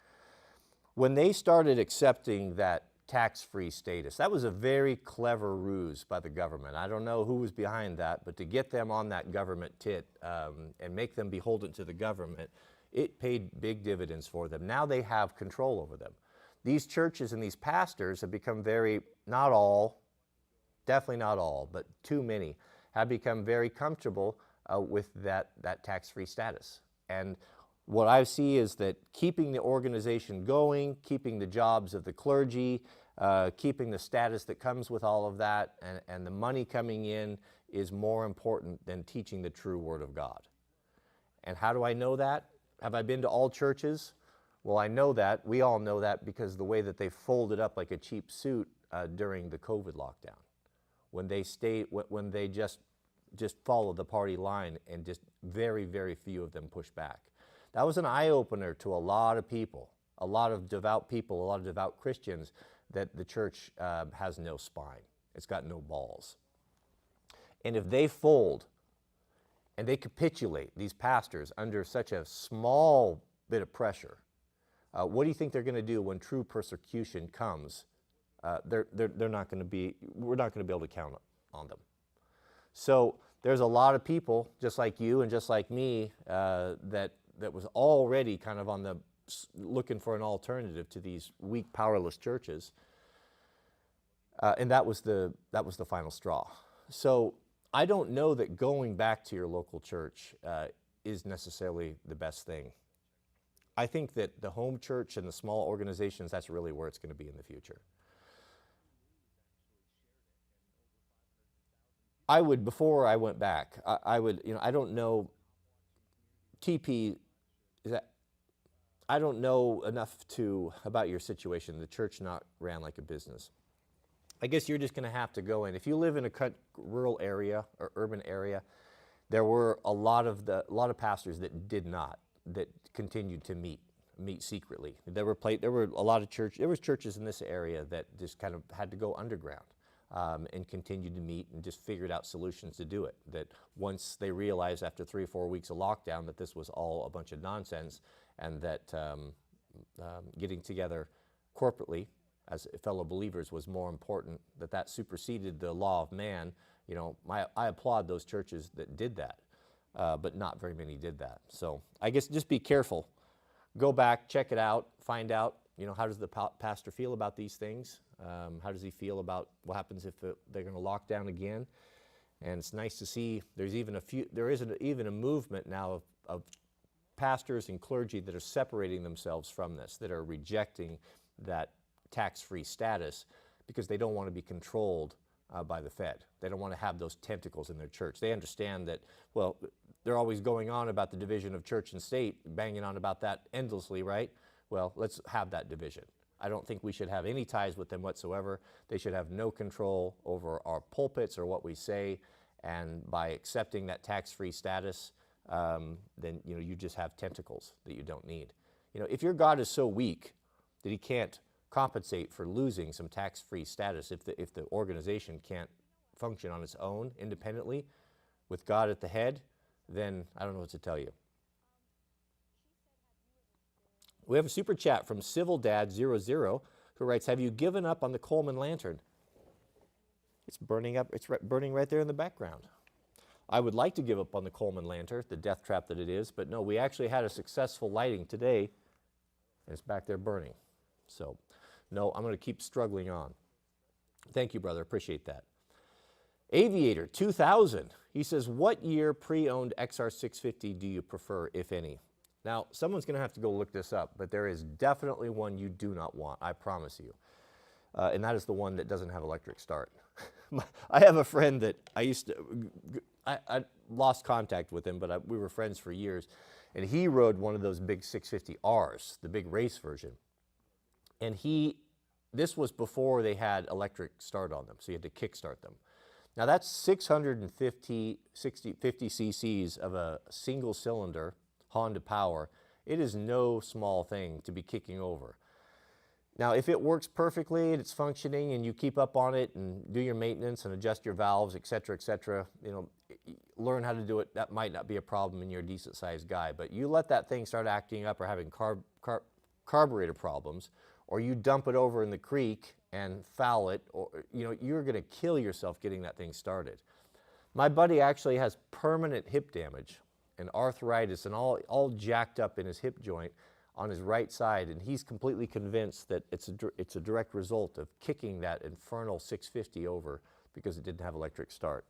When they started accepting that tax-free status, that was a very clever ruse by the government. I don't know who was behind that, but to get them on that government tit and make them beholden to the government, it paid big dividends for them. Now they have control over them. These churches and these pastors have become very, not all, definitely not all, but too many, have become very comfortable with that tax-free status. And what I see is that keeping the organization going, keeping the jobs of the clergy, keeping the status that comes with all of that, and the money coming in is more important than teaching the true Word of God. And how do I know that? Have I been to all churches? Well, I know that. We all know that because the way that they folded up like a cheap suit during the COVID lockdown, when they just followed the party line and just very, very few of them pushed back. That was an eye-opener to a lot of people, a lot of devout people, a lot of devout Christians, that the church has no spine. It's got no balls. And if they fold and they capitulate, these pastors, under such a small bit of pressure, what do you think they're going to do when true persecution comes? We're not going to be able to count on them. So there's a lot of people, just like you and just like me, that was already kind of on the looking for an alternative to these weak, powerless churches, and that was the final straw. So I don't know that going back to your local church is necessarily the best thing. I think that the home church and the small organizations, that's really where it's going to be in the future. I would, before I went back, I would, I don't know, TP, I don't know enough about your situation. The church not ran like a business. I guess you're just going to have to go in. If you live in a rural area or urban area, there were a lot of pastors that continued to meet secretly. There were a lot of churches in this area that just kind of had to go underground. And continued to meet and just figured out solutions to do it. That once they realized after 3 or 4 weeks of lockdown that this was all a bunch of nonsense, and that getting together corporately as fellow believers was more important, that superseded the law of man. I applaud those churches that did that, but not very many did that. So I guess just be careful. Go back, check it out, find out, how does the pastor feel about these things? How does he feel about what happens if they're going to lock down again? And it's nice to see there is even a movement now of pastors and clergy that are separating themselves from this, that are rejecting that tax-free status because they don't want to be controlled by the Fed. They don't want to have those tentacles in their church. They understand that, well, they're always going on about the division of church and state, banging on about that endlessly, right? Well, let's have that division. I don't think we should have any ties with them whatsoever. They should have no control over our pulpits or what we say. And by accepting that tax-free status, then you just have tentacles that you don't need. If your God is so weak that he can't compensate for losing some tax-free status, if the organization can't function on its own independently with God at the head, then I don't know what to tell you. We have a super chat from CivilDad00 who writes, "Have you given up on the Coleman lantern?" It's burning up. It's burning right there in the background. I would like to give up on the Coleman lantern, the death trap that it is, but no, we actually had a successful lighting today, and it's back there burning. So, no, I'm going to keep struggling on. Thank you, brother. Appreciate that. Aviator 2000. He says, "What year pre-owned XR650 do you prefer, if any?" Now, someone's going to have to go look this up, but there is definitely one you do not want, I promise you. And that is the one that doesn't have electric start. I have a friend that I lost contact with him, but we were friends for years. And he rode one of those big 650Rs, the big race version. And this was before they had electric start on them, so you had to kickstart them. Now that's 650 cc's of a single cylinder Honda power. It is no small thing to be kicking over. Now, if it works perfectly and it's functioning and you keep up on it and do your maintenance and adjust your valves, et cetera, learn how to do it, that might not be a problem and you're a decent sized guy. But you let that thing start acting up or having carburetor problems, or you dump it over in the creek and foul it, or you're going to kill yourself getting that thing started. My buddy actually has permanent hip damage and arthritis and all jacked up in his hip joint on his right side, and he's completely convinced that it's a direct result of kicking that infernal 650 over because it didn't have electric start.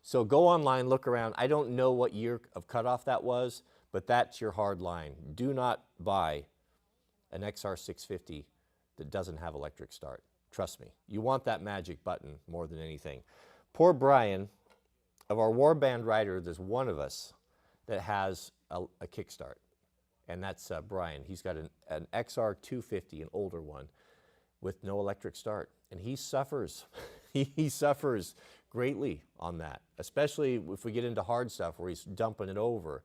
So go online, look around. I don't know what year of cutoff that was, but that's your hard line. Do not buy an XR650 that doesn't have electric start. Trust me, you want that magic button more than anything. Poor Brian, of our warband rider, there's one of us that has a kickstart, and that's Brian. He's got an XR250, an older one, with no electric start, and he suffers. He suffers greatly on that, especially if we get into hard stuff where he's dumping it over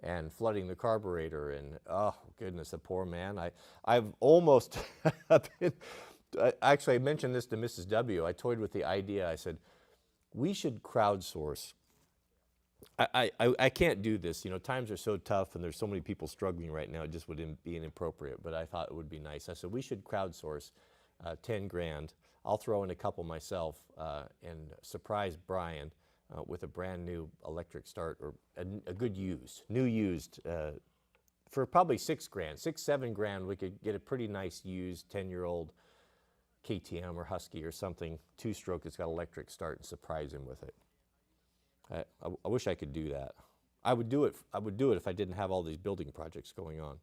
and flooding the carburetor, and oh goodness, the poor man. I've almost been, actually I mentioned this to Mrs. W. I toyed with the idea. I said, we should crowdsource. I can't do this. You know, times are so tough and there's so many people struggling right now, it just wouldn't be inappropriate, but I thought it would be nice. I said, we should crowdsource 10 grand. I'll throw in a couple myself and surprise Brian with a brand new electric start, or a good used, new used, for probably 6 grand, 7 grand. We could get a pretty nice used 10-year-old KTM or Husky or something, 2-stroke that's got electric start, and surprise him with it. I wish I could do that. I would do it if I didn't have all these building projects going on.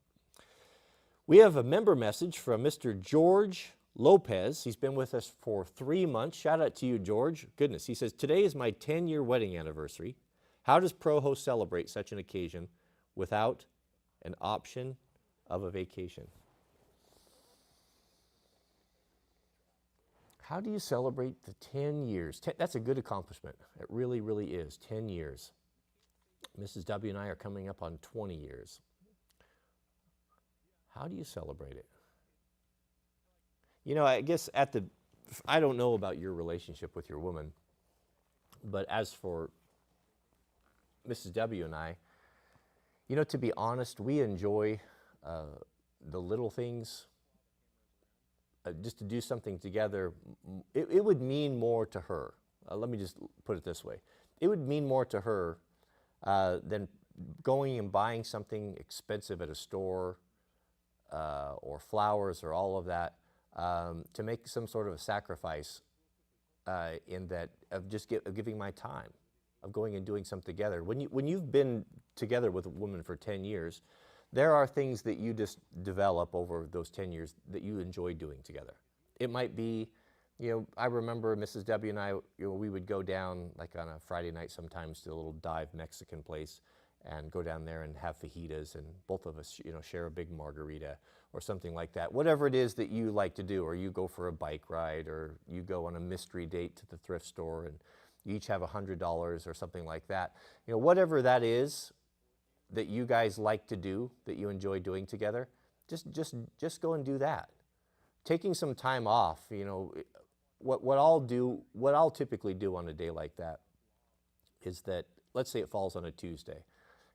We have a member message from Mr. George Lopez. He's been with us for 3 months. Shout out to you, George. Goodness, he says, today is my 10-year wedding anniversary. How does ProHo celebrate such an occasion without an option of a vacation? How do you celebrate the 10 years? That's a good accomplishment. It really, really is. 10 years. Mrs. W and I are coming up on 20 years. How do you celebrate it? You know, I guess I don't know about your relationship with your woman, but as for Mrs. W and I, you know, to be honest, we enjoy the little things. Just to do something together, it would mean more to her. Let me just put it this way. It would mean more to her than going and buying something expensive at a store or flowers or all of that, to make some sort of a sacrifice in that of just giving my time, of going and doing something together. When you've been together with a woman for 10 years, there are things that you just develop over those 10 years that you enjoy doing together. It might be, you know, I remember Mrs. W and I, you know, we would go down like on a Friday night sometimes to a little dive Mexican place and go down there and have fajitas, and both of us, you know, share a big margarita or something like that. Whatever it is that you like to do, or you go for a bike ride, or you go on a mystery date to the thrift store and you each have $100 or something like that. You know, whatever that is that you guys like to do, that you enjoy doing together, just go and do that. Taking some time off, you know, what I'll typically do on a day like that is that, let's say it falls on a Tuesday.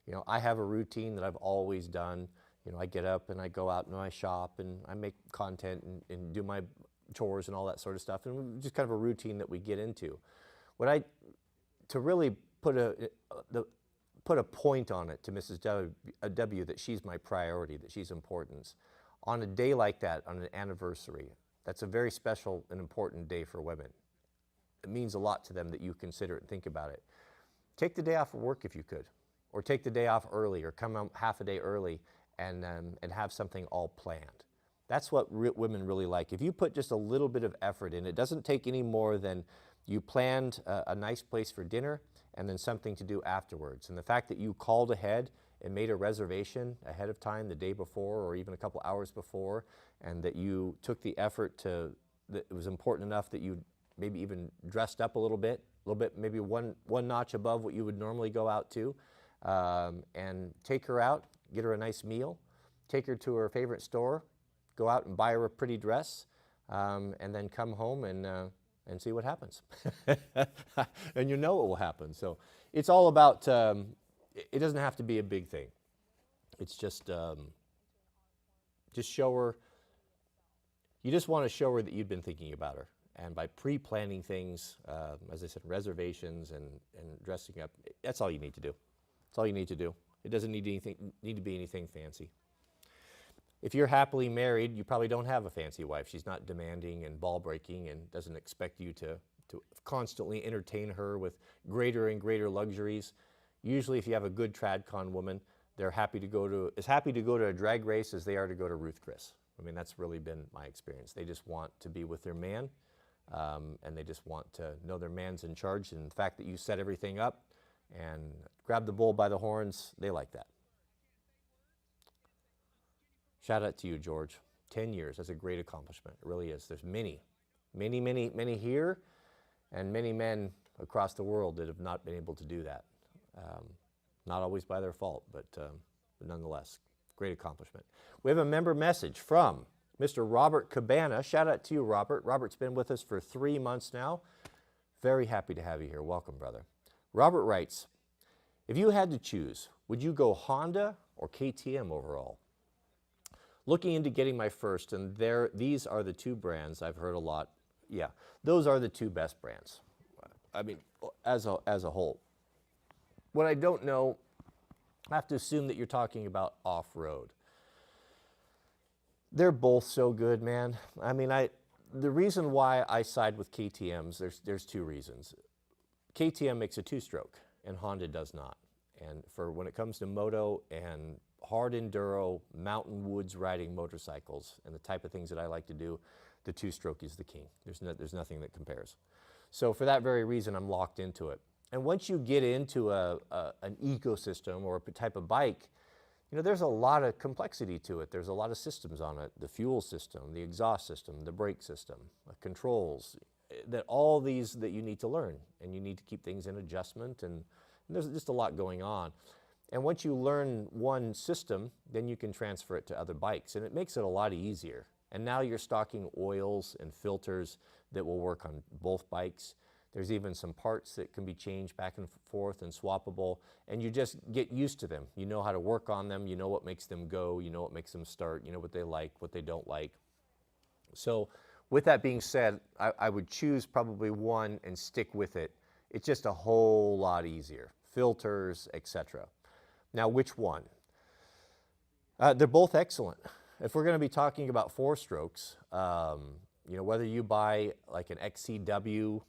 You know, I have a routine that I've always done. You know, I get up and I go out and I shop and I make content and do my chores and all that sort of stuff, and just kind of a routine that we get into. To really put a point on it to Mrs. W that she's my priority, that she's importance. On a day like that, on an anniversary, that's a very special and important day for women. It means a lot to them that you consider it and think about it. Take the day off of work if you could, or take the day off early, or come out half a day early and have something all planned. That's what women really like. If you put just a little bit of effort in, it doesn't take any more than you planned a nice place for dinner and then something to do afterwards. And the fact that you called ahead and made a reservation ahead of time the day before or even a couple hours before, and that you took the effort that it was important enough that you maybe even dressed up a little bit, maybe one notch above what you would normally go out to, and take her out, get her a nice meal, take her to her favorite store, go out and buy her a pretty dress, and then come home and see what happens. And you know what will happen. So it's all about, it doesn't have to be a big thing. It's just show her, you just want to show her that you've been thinking about her. And by pre-planning things, as I said, reservations and dressing up, that's all you need to do. That's all you need to do. It doesn't need to be anything fancy. If you're happily married, you probably don't have a fancy wife. She's not demanding and ball breaking and doesn't expect you to to constantly entertain her with greater and greater luxuries. Usually if you have a good TradCon woman, they're as happy to go to a drag race as they are to go to Ruth Chris. I mean, that's really been my experience. They just want to be with their man, and they just want to know their man's in charge, and the fact that you set everything up and grab the bull by the horns, they like that. Shout out to you, George. 10 years, that's a great accomplishment. It really is. There's many here, and many men across the world that have not been able to do that. Not always by their fault, but nonetheless, great accomplishment. We have a member message from Mr. Robert Cabana. Shout out to you, Robert. Robert's been with us for 3 months now. Very happy to have you here. Welcome, brother. Robert writes, if you had to choose, would you go Honda or KTM overall? Looking into getting my first, and these are the two brands I've heard a lot. Yeah, those are the two best brands. I mean, as a whole. What I don't know, I have to assume that you're talking about off-road. They're both so good, man. I mean, the reason why I side with KTMs, there's two reasons. KTM makes a two-stroke, and Honda does not. And for when it comes to moto and hard enduro, mountain woods riding motorcycles, and the type of things that I like to do, the two-stroke is the king. There's nothing that compares. So for that very reason, I'm locked into it. And once you get into an ecosystem or a type of bike, you know, there's a lot of complexity to it. There's a lot of systems on it, the fuel system, the exhaust system, the brake system, the controls, all these that you need to learn, and you need to keep things in adjustment, and there's just a lot going on. And once you learn one system, then you can transfer it to other bikes, and it makes it a lot easier. And now you're stocking oils and filters that will work on both bikes. There's even some parts that can be changed back and forth and swappable, and you just get used to them. You know how to work on them, you know what makes them go, you know what makes them start, you know what they like, what they don't like. So with that being said, I would choose probably one and stick with it. It's just a whole lot easier. Filters, etc. Now, which one? They're both excellent. If we're going to be talking about four strokes, you know, whether you buy like an XCW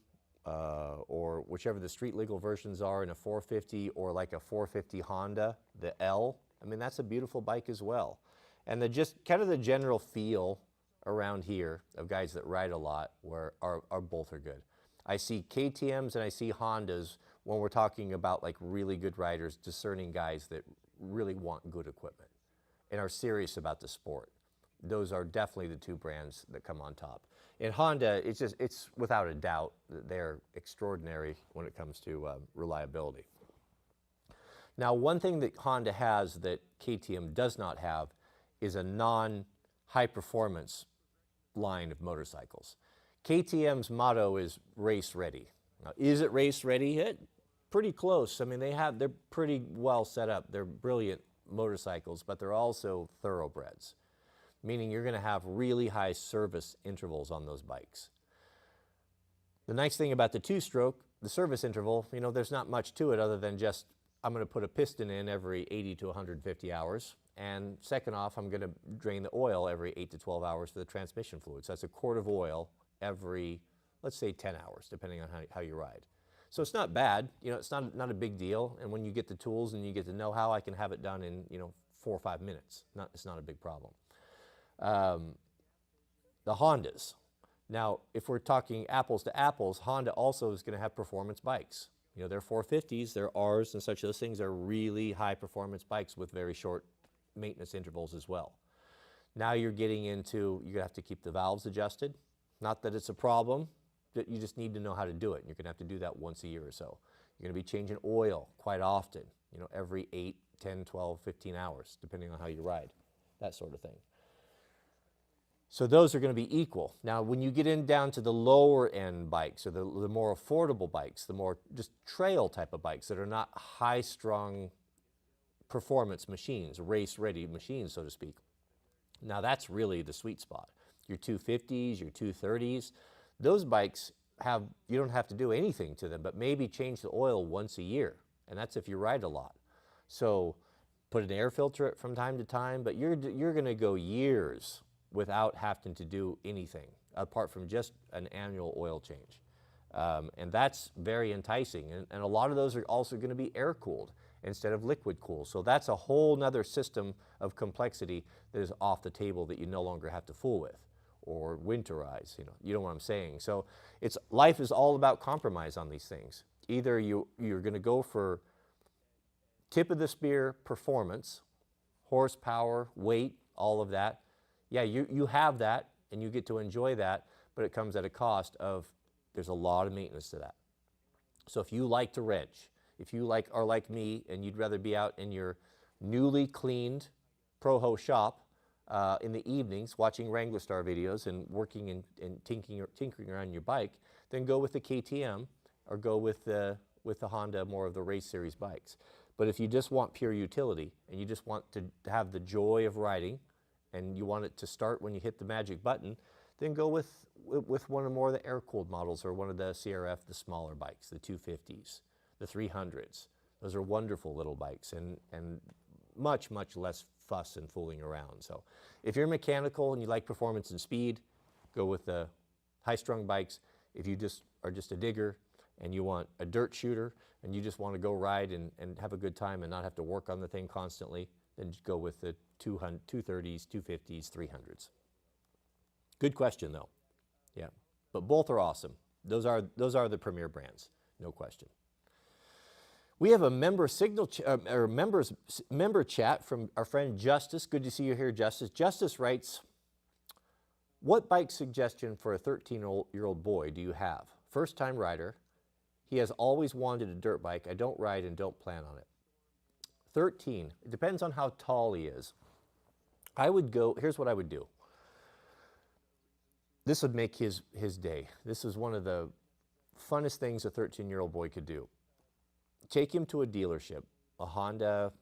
or whichever the street legal versions are in a 450 or like a 450 Honda, the L, I mean, that's a beautiful bike as well. And just kind of the general feel around here of guys that ride a lot are both are good. I see KTMs and I see Hondas when we're talking about like really good riders, discerning guys that really want good equipment and are serious about the sport. Those are definitely the two brands that come on top. In Honda, it's without a doubt that they're extraordinary when it comes to reliability. Now, one thing that Honda has that KTM does not have is a non-high performance line of motorcycles. KTM's motto is race ready. Now, is it race ready? Pretty close. I mean, they're pretty well set up. They're brilliant motorcycles, but they're also thoroughbreds, meaning you're going to have really high service intervals on those bikes. The nice thing about the two-stroke, the service interval, you know, there's not much to it other than just I'm going to put a piston in every 80 to 150 hours, and second off, I'm going to drain the oil every 8 to 12 hours for the transmission fluid. So that's a quart of oil every, let's say, 10 hours, depending on how you ride. So it's not bad, you know, it's not a big deal, and when you get the tools and you get the know-how, I can have it done in, you know, 4 or 5 minutes. It's not a big problem. The Hondas. Now, if we're talking apples to apples, Honda also is going to have performance bikes. You know, their 450s, their Rs and such, those things are really high performance bikes with very short maintenance intervals as well. Now you're getting into, you're going to have to keep the valves adjusted. Not that it's a problem, that you just need to know how to do it. You're going to have to do that once a year or so. You're going to be changing oil quite often, you know, every 8, 10, 12, 15 hours, depending on how you ride, that sort of thing. So those are going to be equal. Now, when you get in down to the lower end bikes or the more affordable bikes, the more just trail type of bikes that are not high-strung performance machines, race-ready machines, so to speak. Now, that's really the sweet spot. Your 250s, your 230s, those bikes you don't have to do anything to them, but maybe change the oil once a year, and that's if you ride a lot. So put an air filter from time to time, but you're going to go years without having to do anything apart from just an annual oil change. And that's very enticing. And a lot of those are also going to be air cooled instead of liquid cooled. So that's a whole nother system of complexity that is off the table that you no longer have to fool with or winterize. You know what I'm saying. So life is all about compromise on these things. Either you're going to go for tip of the spear performance, horsepower, weight, all of that. Yeah, you have that and you get to enjoy that, but it comes at a cost of, there's a lot of maintenance to that. So if you like to wrench, if you are like me and you'd rather be out in your newly cleaned Proho shop in the evenings watching Wranglerstar videos and working and tinkering around your bike, then go with the KTM or go with the Honda, more of the race series bikes. But if you just want pure utility and you just want to have the joy of riding and you want it to start when you hit the magic button, then go with one or more of the air-cooled models or one of the CRF, the smaller bikes, the 250s, the 300s. Those are wonderful little bikes and much, much less fuss and fooling around. So if you're mechanical and you like performance and speed, go with the high-strung bikes. If you are just a digger and you want a dirt shooter and you just want to go ride and have a good time and not have to work on the thing constantly, then just go with the 230s, 250s, 300s. Good question, though. Yeah, but both are awesome. Those are the premier brands, no question. We have a member member chat from our friend Justice. Good to see you here, Justice. Justice writes, "What bike suggestion for a 13-year-old boy do you have? First-time rider. He has always wanted a dirt bike. I don't ride and don't plan on it." 13. It depends on how tall he is. Here's what I would do. This would make his day. This is one of the funnest things a 13-year-old boy could do. Take him to a dealership, a Honda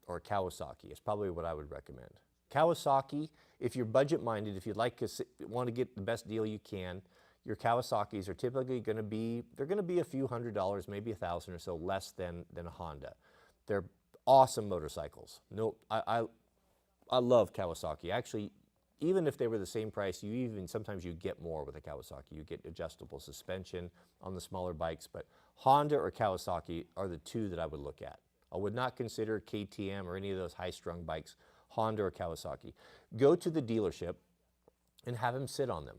or a Kawasaki is probably what I would recommend. Kawasaki, if you're budget-minded, if you'd want to get the best deal you can, your Kawasaki's are typically going to be a few $100s, maybe $1,000 or so less than a Honda. They're awesome motorcycles. No, I love Kawasaki. Actually, even if they were the same price, sometimes you get more with a Kawasaki. You get adjustable suspension on the smaller bikes, but Honda or Kawasaki are the two that I would look at. I would not consider KTM or any of those high-strung bikes, Honda or Kawasaki. Go to the dealership and have him sit on them.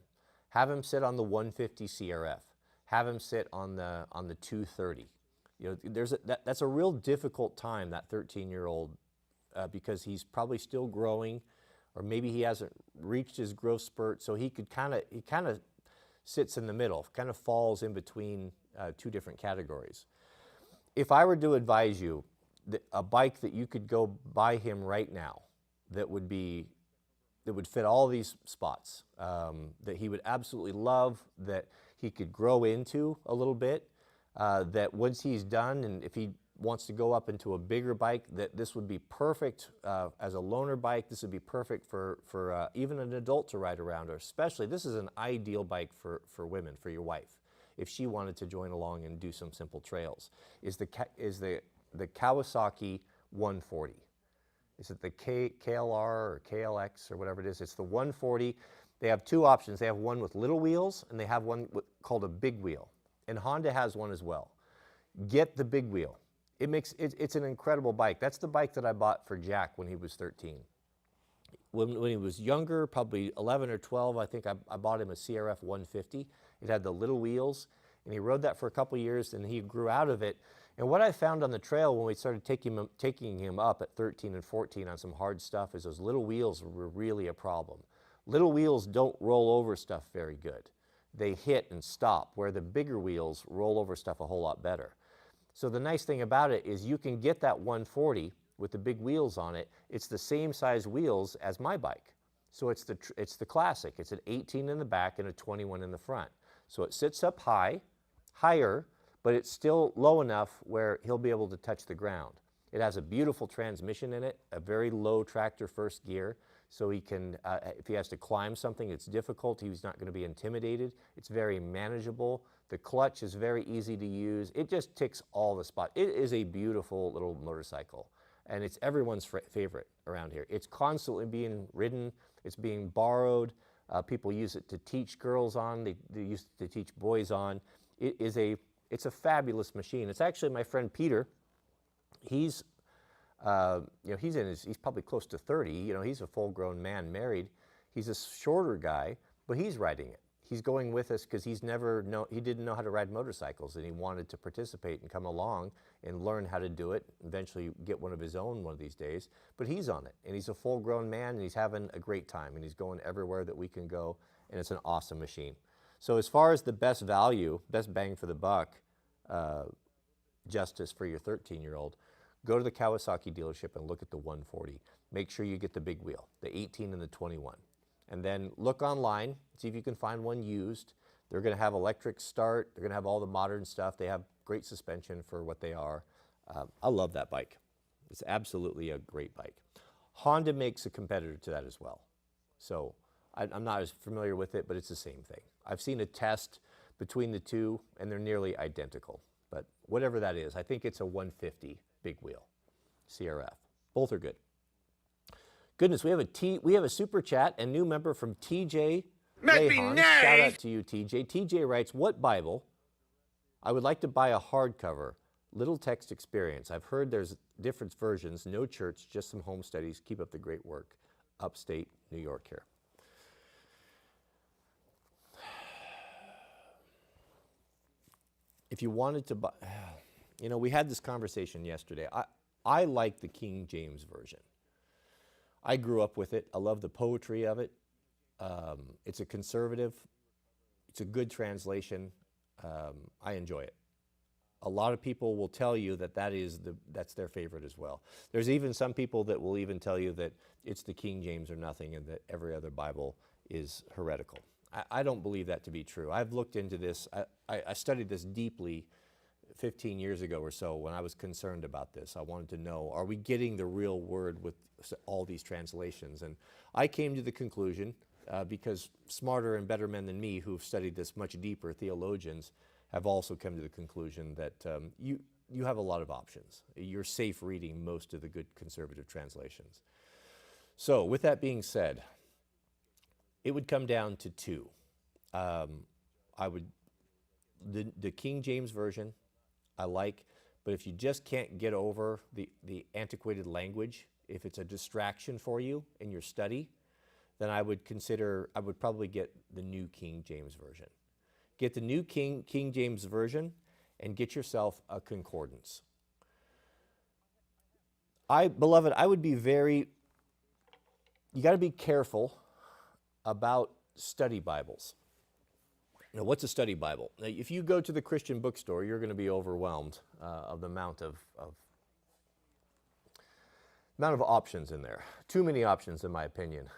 Have him sit on the 150 CRF. Have him sit on the 230. That's a real difficult time, that 13-year-old, because he's probably still growing, or maybe he hasn't reached his growth spurt, so he kind of sits in the middle, kind of falls in between two different categories. If I were to advise you a bike that you could go buy him right now that would fit all these spots, that he would absolutely love, that he could grow into a little bit, that once he's done, and if he wants to go up into a bigger bike, that this would be perfect as a loaner bike. This would be perfect for even an adult to ride around, or especially, this is an ideal bike for women, for your wife, if she wanted to join along and do some simple trails, is the Kawasaki 140. Is it the KLR or KLX or whatever it is? It's the 140. They have two options. They have one with little wheels, and they have one called a big wheel. And Honda has one as well. Get the big wheel. It's an incredible bike. That's the bike that I bought for Jack when he was 13. When he was younger, probably 11 or 12, I think I bought him a CRF 150. It had the little wheels, and he rode that for a couple years, and he grew out of it. And what I found on the trail when we started taking him up at 13 and 14 on some hard stuff is those little wheels were really a problem. Little wheels don't roll over stuff very good. They hit and stop, where the bigger wheels roll over stuff a whole lot better. So the nice thing about it is you can get that 140 with the big wheels on it. It's the same size wheels as my bike. So it's the classic. It's an 18 in the back and a 21 in the front. So it sits up higher, but it's still low enough where he'll be able to touch the ground. It has a beautiful transmission in it, a very low tractor first gear, so he can, if he has to climb something it's difficult, he's not going to be intimidated. It's very manageable. The clutch is very easy to use. It just ticks all the spots. It is a beautiful little motorcycle, and it's everyone's favorite around here. It's constantly being ridden. It's being borrowed. People use it to teach girls on. They use it to teach boys on. it's a fabulous machine. It's actually my friend Peter. He's he's probably close to 30. He's a full-grown man, married. He's a shorter guy, but he's riding it. He's going with us because he didn't know how to ride motorcycles, and he wanted to participate and come along and learn how to do it, eventually get one of his own one of these days. But he's on it, and he's a full-grown man, and he's having a great time, and he's going everywhere that we can go, and it's an awesome machine. So as far as the best value, best bang for the buck, justice for your 13-year-old, go to the Kawasaki dealership and look at the 140. Make sure you get the big wheel, the 18 and the 21. And then look online, see if you can find one used. They're going to have electric start. They're going to have all the modern stuff. They have great suspension for what they are. I love that bike. It's absolutely a great bike. Honda makes a competitor to that as well. So I'm not as familiar with it, but it's the same thing. I've seen a test between the two, and they're nearly identical. But whatever that is, I think it's a 150 big wheel, CRF. Both are good. Goodness, we have a super chat and new member from TJ. Must be nice. Shout out to you, TJ. TJ writes, what Bible? I would like to buy a hardcover, little text experience. I've heard there's different versions, no church, just some home studies. Keep up the great work. Upstate New York here. If you wanted to buy, we had this conversation yesterday. I like the King James Version. I grew up with it. I love the poetry of it. It's a conservative. It's a good translation. I enjoy it. A lot of people will tell you that's their favorite as well. There's even some people that will even tell you that it's the King James or nothing and that every other Bible is heretical. I don't believe that to be true. I've looked into this. I studied this deeply 15 years ago or so when I was concerned about this. I wanted to know, are we getting the real word with all these translations? And I came to the conclusion, because smarter and better men than me who've studied this much deeper, theologians, have also come to the conclusion that you have a lot of options. You're safe reading most of the good conservative translations. So with that being said, it would come down to two. The King James Version I like, but if you just can't get over the antiquated language, if it's a distraction for you in your study, then I would probably get the New King James Version. Get the New King James Version and get yourself a concordance. Beloved, I would be you got to be careful about study Bibles. Now, what's a study Bible? Now, if you go to the Christian bookstore, you're going to be overwhelmed of the amount of options in there. Too many options, in my opinion.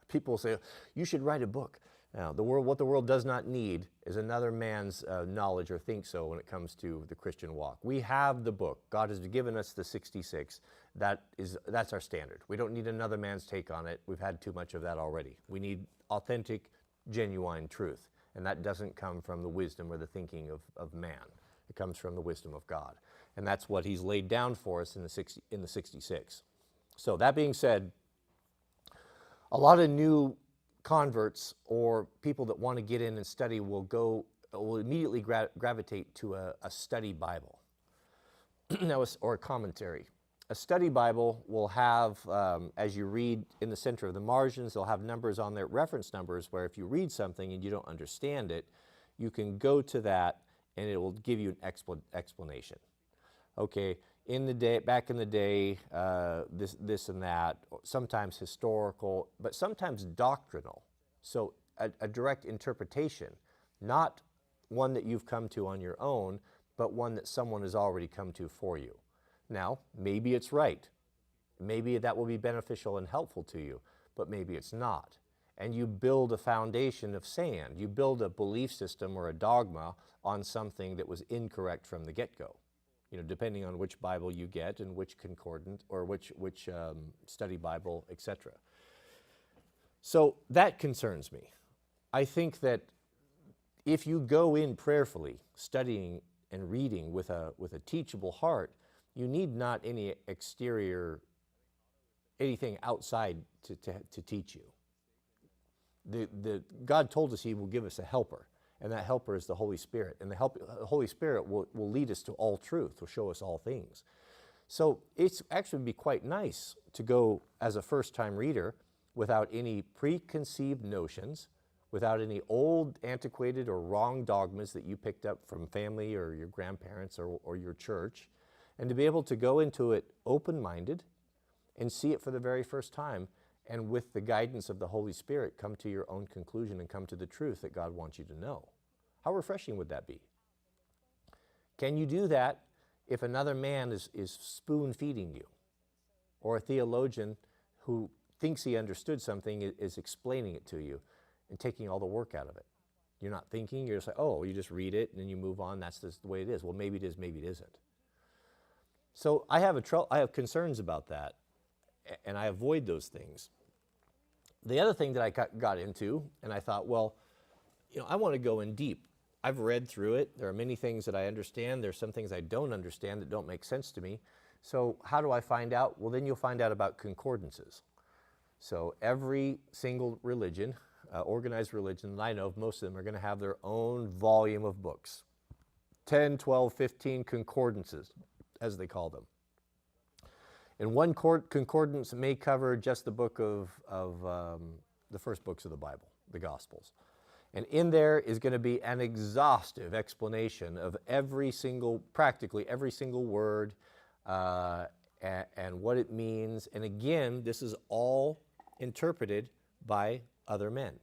People say, you should write a book. Now, what the world does not need is another man's knowledge or think so when it comes to the Christian walk. We have the book. God has given us the 66. That's our standard. We don't need another man's take on it. We've had too much of that already. We need authentic, genuine truth. And that doesn't come from the wisdom or the thinking of man. It comes from the wisdom of God. And that's what he's laid down for us in the 66. So that being said, a lot of new converts or people that want to get in and study will immediately gravitate to a study Bible or a commentary. A study Bible will have, as you read in the center of the margins, they'll have numbers on there, reference numbers, where if you read something and you don't understand it, you can go to that and it will give you an explanation. Okay, back in the day, this and that, sometimes historical, but sometimes doctrinal. So a direct interpretation, not one that you've come to on your own, but one that someone has already come to for you. Now, maybe it's right. Maybe that will be beneficial and helpful to you, but maybe it's not. And you build a foundation of sand. You build a belief system or a dogma on something that was incorrect from the get-go. Depending on which Bible you get and which concordant or which study Bible, etc. So that concerns me. I think that if you go in prayerfully, studying and reading with a teachable heart, you need not any exterior, anything outside to teach you. God told us He will give us a helper, And that helper is the Holy Spirit. And the Holy Spirit will lead us to all truth, will show us all things. So it's actually be quite nice to go as a first-time reader without any preconceived notions, without any old, antiquated, or wrong dogmas that you picked up from family or your grandparents or your church, and to be able to go into it open-minded and see it for the very first time, and with the guidance of the Holy Spirit, come to your own conclusion and come to the truth that God wants you to know. How refreshing would that be? Can you do that if another man is spoon-feeding you? Or a theologian who thinks he understood something is explaining it to you and taking all the work out of it. You're not thinking, you're just like, oh, you just read it and then you move on, that's just the way it is. Well, maybe it is, maybe it isn't. So I have concerns about that, and I avoid those things. The other thing that I got into, and I thought, well, I want to go in deep. I've read through it. There are many things that I understand. There's some things I don't understand that don't make sense to me. So how do I find out? Well, then you'll find out about concordances. So every single religion, organized religion that I know of, most of them are going to have their own volume of books. 10, 12, 15 concordances, as they call them. And one concordance may cover just the book of the first books of the Bible, the Gospels. And in there is going to be an exhaustive explanation of practically every single word and what it means. And again, this is all interpreted by other men,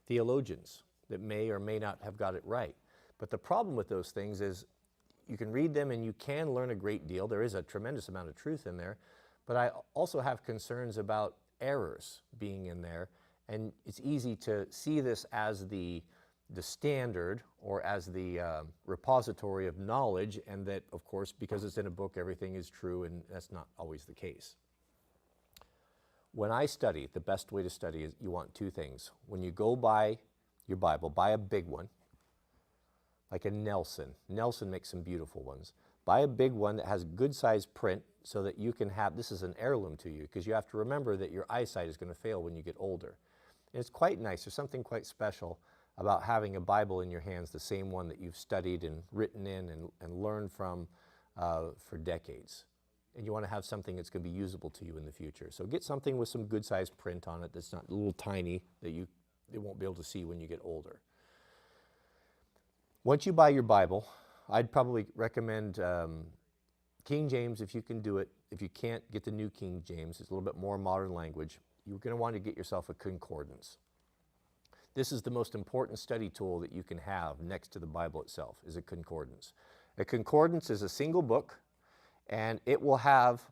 theologians that may or may not have got it right. But the problem with those things is you can read them and you can learn a great deal. There is a tremendous amount of truth in there. But I also have concerns about errors being in there. And it's easy to see this as the standard or as the repository of knowledge, and that, of course, because it's in a book, everything is true, and that's not always the case. When I study, the best way to study is you want two things. When you go buy your Bible, buy a big one, like a Nelson. Nelson makes some beautiful ones. Buy a big one that has good size print so that you can have, this is an heirloom to you, because you have to remember that your eyesight is going to fail when you get older. And it's quite nice. There's something quite special about having a Bible in your hands, the same one that you've studied and written in and learned from for decades. And you want to have something that's going to be usable to you in the future. So get something with some good sized print on it that's not a little tiny that you won't be able to see when you get older. Once you buy your Bible, I'd probably recommend King James if you can do it. If you can't, get the New King James. It's a little bit more modern language. You're going to want to get yourself a concordance. This is the most important study tool that you can have next to the Bible itself, is a concordance. A concordance is a single book, and it will have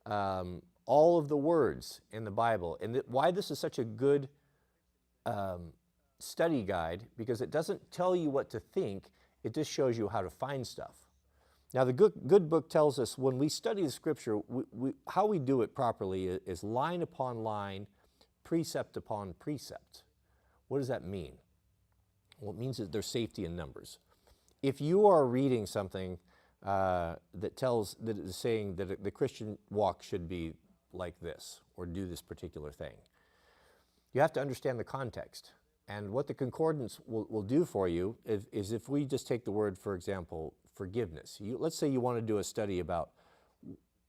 all of the words in the Bible. And why this is such a good study guide, because it doesn't tell you what to think, it just shows you how to find stuff. Now, the good book tells us when we study the Scripture, how we do it properly is line upon line, precept upon precept. What does that mean? Well, it means that there's safety in numbers. If you are reading something that is saying that the Christian walk should be like this, or do this particular thing, you have to understand the context. And what the concordance will do for you is if we just take the word, for example, forgiveness. Let's say you want to do a study about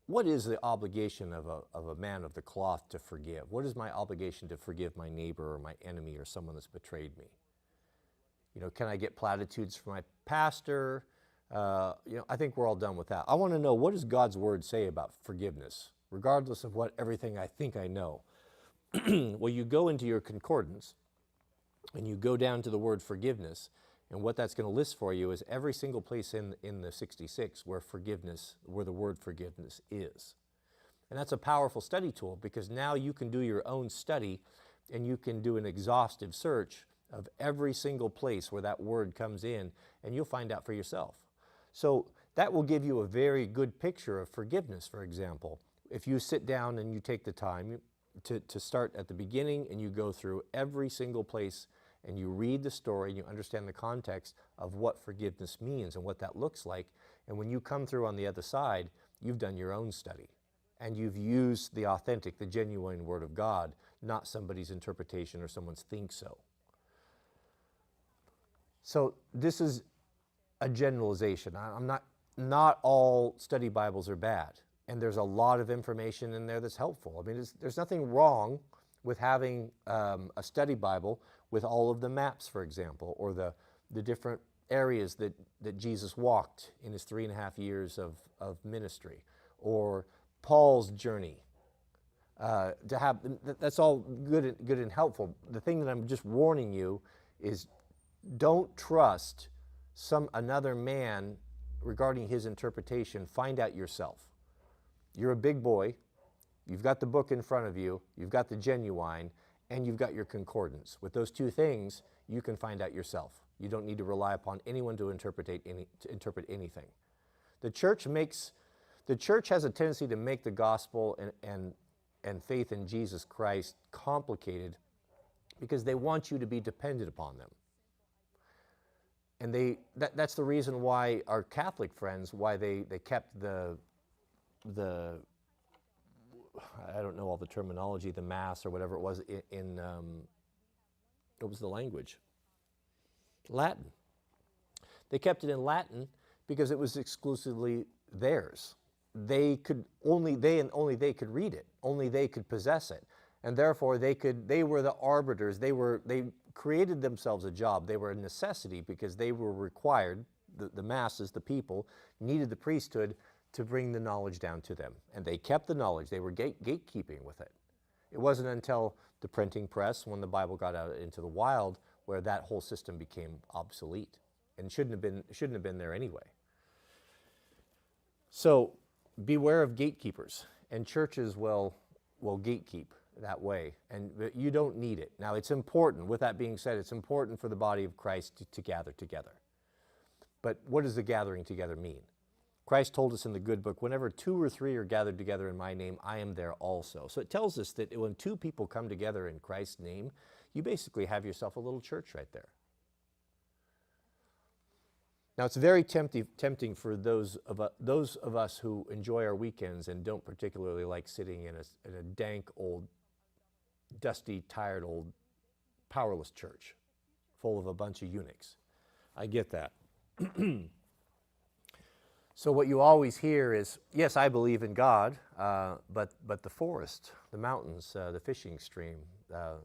what is the obligation of a man of the cloth to forgive? What is my obligation to forgive my neighbor or my enemy or someone that's betrayed me? Can I get platitudes from my pastor? I think we're all done with that. I want to know, what does God's word say about forgiveness, regardless of what everything I think I know? Well, you go into your concordance and you go down to the word forgiveness, and what that's going to list for you is every single place in the 66 where the word forgiveness is. And that's a powerful study tool, because now you can do your own study and you can do an exhaustive search of every single place where that word comes in, and you'll find out for yourself. So that will give you a very good picture of forgiveness, for example. If you sit down and you take the time to start at the beginning and you go through every single place and you read the story and you understand the context of what forgiveness means and what that looks like, and when you come through on the other side, you've done your own study and you've used the authentic, the genuine Word of God, not somebody's interpretation or someone's think so. So this is a generalization. I'm not all study Bibles are bad. And there's a lot of information in there that's helpful. I mean, there's nothing wrong with having a study Bible with all of the maps, for example, or the different areas that Jesus walked in his 3.5 years of ministry, or Paul's journey. That's all good and helpful. The thing that I'm just warning you is, don't trust another man regarding his interpretation. Find out yourself. You're a big boy. You've got the book in front of you. You've got the genuine, and you've got your concordance. With those two things, you can find out yourself. You don't need to rely upon anyone to interpret anything. The church has a tendency to make the gospel and faith in Jesus Christ complicated because they want you to be dependent upon them. And that's the reason why our Catholic friends, why they kept the I don't know all the terminology, the Mass or whatever it was in what was the language? Latin. They kept it in Latin because it was exclusively theirs. Only they could read it. Only they could possess it. And therefore they were the arbiters. They created themselves a job. They were a necessity because they were required, the masses, the people, needed the priesthood to bring the knowledge down to them. And they kept the knowledge. They were gatekeeping with it. It wasn't until the printing press, when the Bible got out into the wild, where that whole system became obsolete and shouldn't have been there anyway. So beware of gatekeepers, and churches will gatekeep that way, and you don't need it. Now, it's important, with that being said, it's important for the body of Christ to gather together. But what does the gathering together mean? Christ told us in the good book, whenever 2 or 3 are gathered together in my name, I am there also. So it tells us that when 2 people come together in Christ's name, you basically have yourself a little church right there. Now, it's very tempting for those of us who enjoy our weekends and don't particularly like sitting in a dank, old, dusty, tired, old, powerless church full of a bunch of eunuchs. I get that. So what you always hear is, yes, I believe in God, but the forest, the mountains, the fishing stream,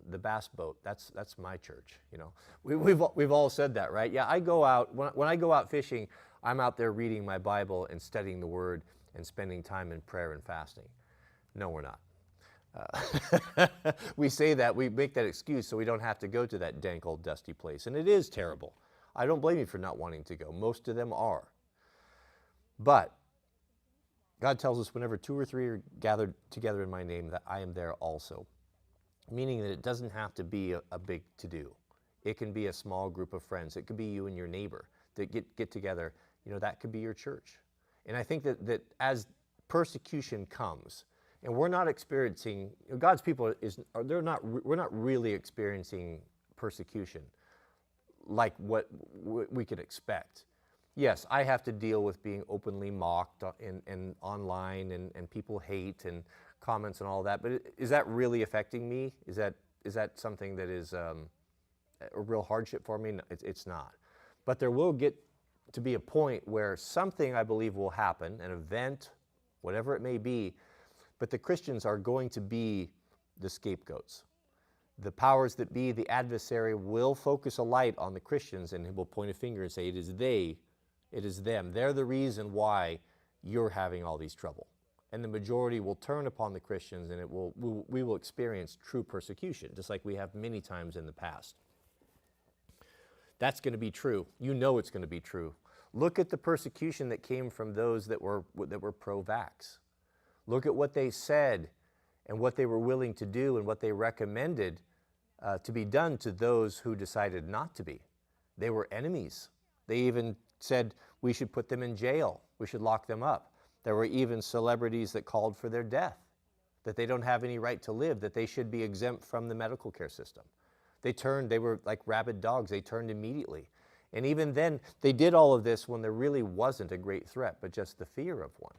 the bass boat, that's my church. You know, we've all said that, right? Yeah, I go out, when I go out fishing, I'm out there reading my Bible and studying the Word and spending time in prayer and fasting. No, we're not. We say that, we make that excuse so we don't have to go to that dank old dusty place. And it is terrible. I don't blame you for not wanting to go. Most of them are. But God tells us whenever 2 or 3 are gathered together in my name, that I am there also. Meaning that it doesn't have to be a big to-do. It can be a small group of friends. It could be you and your neighbor that get together. You know, that could be your church. And I think that as persecution comes, and we're not experiencing, God's people we're not really experiencing persecution like what we could expect. Yes, I have to deal with being openly mocked and online, and people hate and comments and all that. But is that really affecting me? Is that something that is a real hardship for me? No, it's not. But there will get to be a point where something, I believe, will happen, an event, whatever it may be, but the Christians are going to be the scapegoats. The powers that be, the adversary, will focus a light on the Christians, and he will point a finger and say, it is they, it is them. They're the reason why you're having all these trouble. And the majority will turn upon the Christians, and we will experience true persecution, just like we have many times in the past. That's going to be true. You know it's going to be true. Look at the persecution that came from those that were pro-vax. Look at what they said and what they were willing to do and what they recommended to be done to those who decided not to be. They were enemies. They even said we should put them in jail. We should lock them up. There were even celebrities that called for their death, that they don't have any right to live, that they should be exempt from the medical care system. They were like rabid dogs. They turned immediately. And even then, they did all of this when there really wasn't a great threat, but just the fear of one,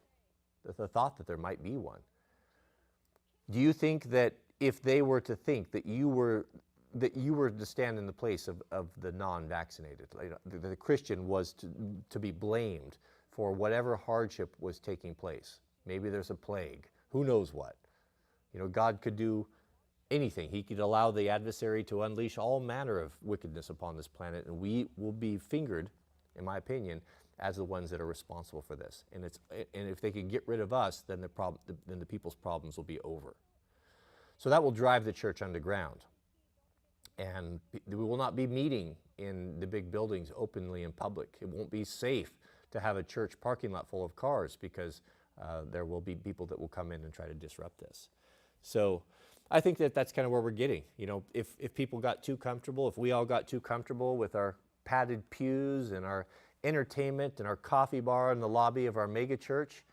the thought that there might be one. Do you think that if they were to think that you were that you were to stand in the place of the non-vaccinated. The Christian was to be blamed for whatever hardship was taking place. Maybe there's a plague, who knows what. God could do anything. He could allow the adversary to unleash all manner of wickedness upon this planet, and we will be fingered, in my opinion, as the ones that are responsible for this. And if they can get rid of us, then the people's problems will be over. So that will drive the church underground. And we will not be meeting in the big buildings openly in public. It won't be safe to have a church parking lot full of cars because there will be people that will come in and try to disrupt this. So I think that's kind of where we're getting. If people got too comfortable, if we all got too comfortable with our padded pews and our entertainment and our coffee bar in the lobby of our mega church,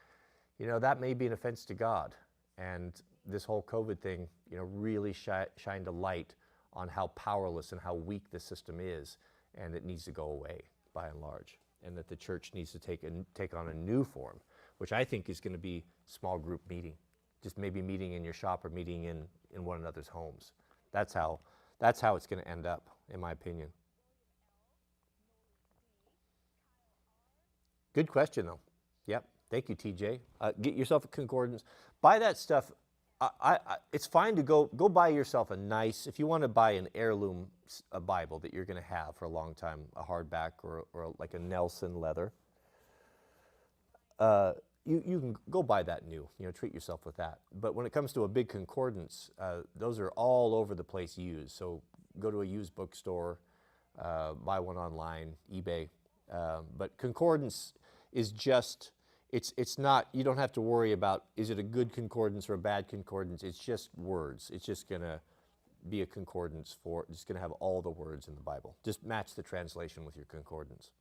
that may be an offense to God. And this whole COVID thing, really shined a light on how powerless and how weak the system is, and it needs to go away by and large, and that the church needs to take on a new form, which I think is going to be small group meeting, just maybe meeting in your shop or meeting in one another's homes. That's how it's going to end up, in my opinion. Good question, though. Yep. Thank you, TJ. Get yourself a concordance. Buy that stuff. It's fine to go buy yourself a nice, if you want to buy an heirloom a Bible that you're going to have for a long time, a hardback or like a Nelson leather, you can go buy that new, treat yourself with that. But when it comes to a big concordance, those are all over the place used. So go to a used bookstore, buy one online, eBay. But concordance is just, it's not, you don't have to worry about, is it a good concordance or a bad concordance? It's just words. It's just going to be a concordance it's going to have all the words in the Bible. Just match the translation with your concordance.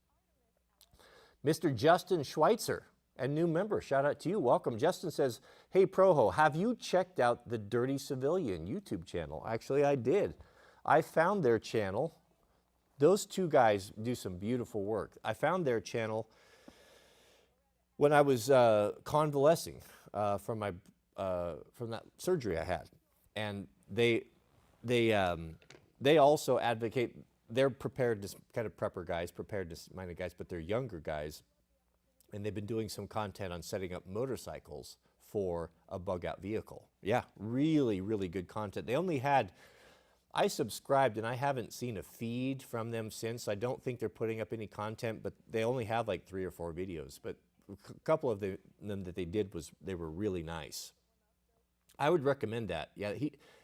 Mr. Justin Schweitzer, a new member, shout out to you. Welcome. Justin says, hey, Proho, have you checked out the Dirty Civilian YouTube channel? Actually, I did. I found their channel. Those two guys do some beautiful work. I found their channel when I was convalescing from that surgery I had, and they also advocate. They're preparedness kind of prepper guys, preparedness-minded guys, but they're younger guys, and they've been doing some content on setting up motorcycles for a bug-out vehicle. Yeah, really, really good content. They only had. I subscribed, and I haven't seen a feed from them since. I don't think they're putting up any content, but they only have like 3 or 4 videos. But a couple of them that they did they were really nice. I would recommend that. Yeah,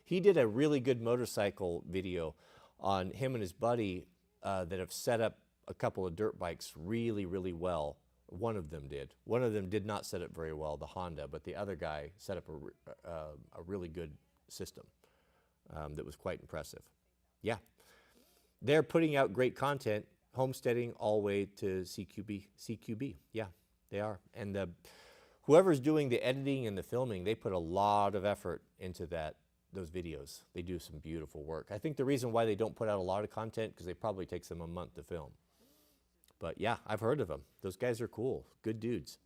he did a really good motorcycle video on him and his buddy that have set up a couple of dirt bikes really, really well. One of them did. One of them did not set up very well, the Honda, but the other guy set up a really good system. That was quite impressive. Yeah. They're putting out great content, homesteading all the way to CQB. Yeah, they are. And whoever's doing the editing and the filming, they put a lot of effort into those videos. They do some beautiful work. I think the reason why they don't put out a lot of content, because it probably takes them a month to film. But yeah, I've heard of them. Those guys are cool. Good dudes.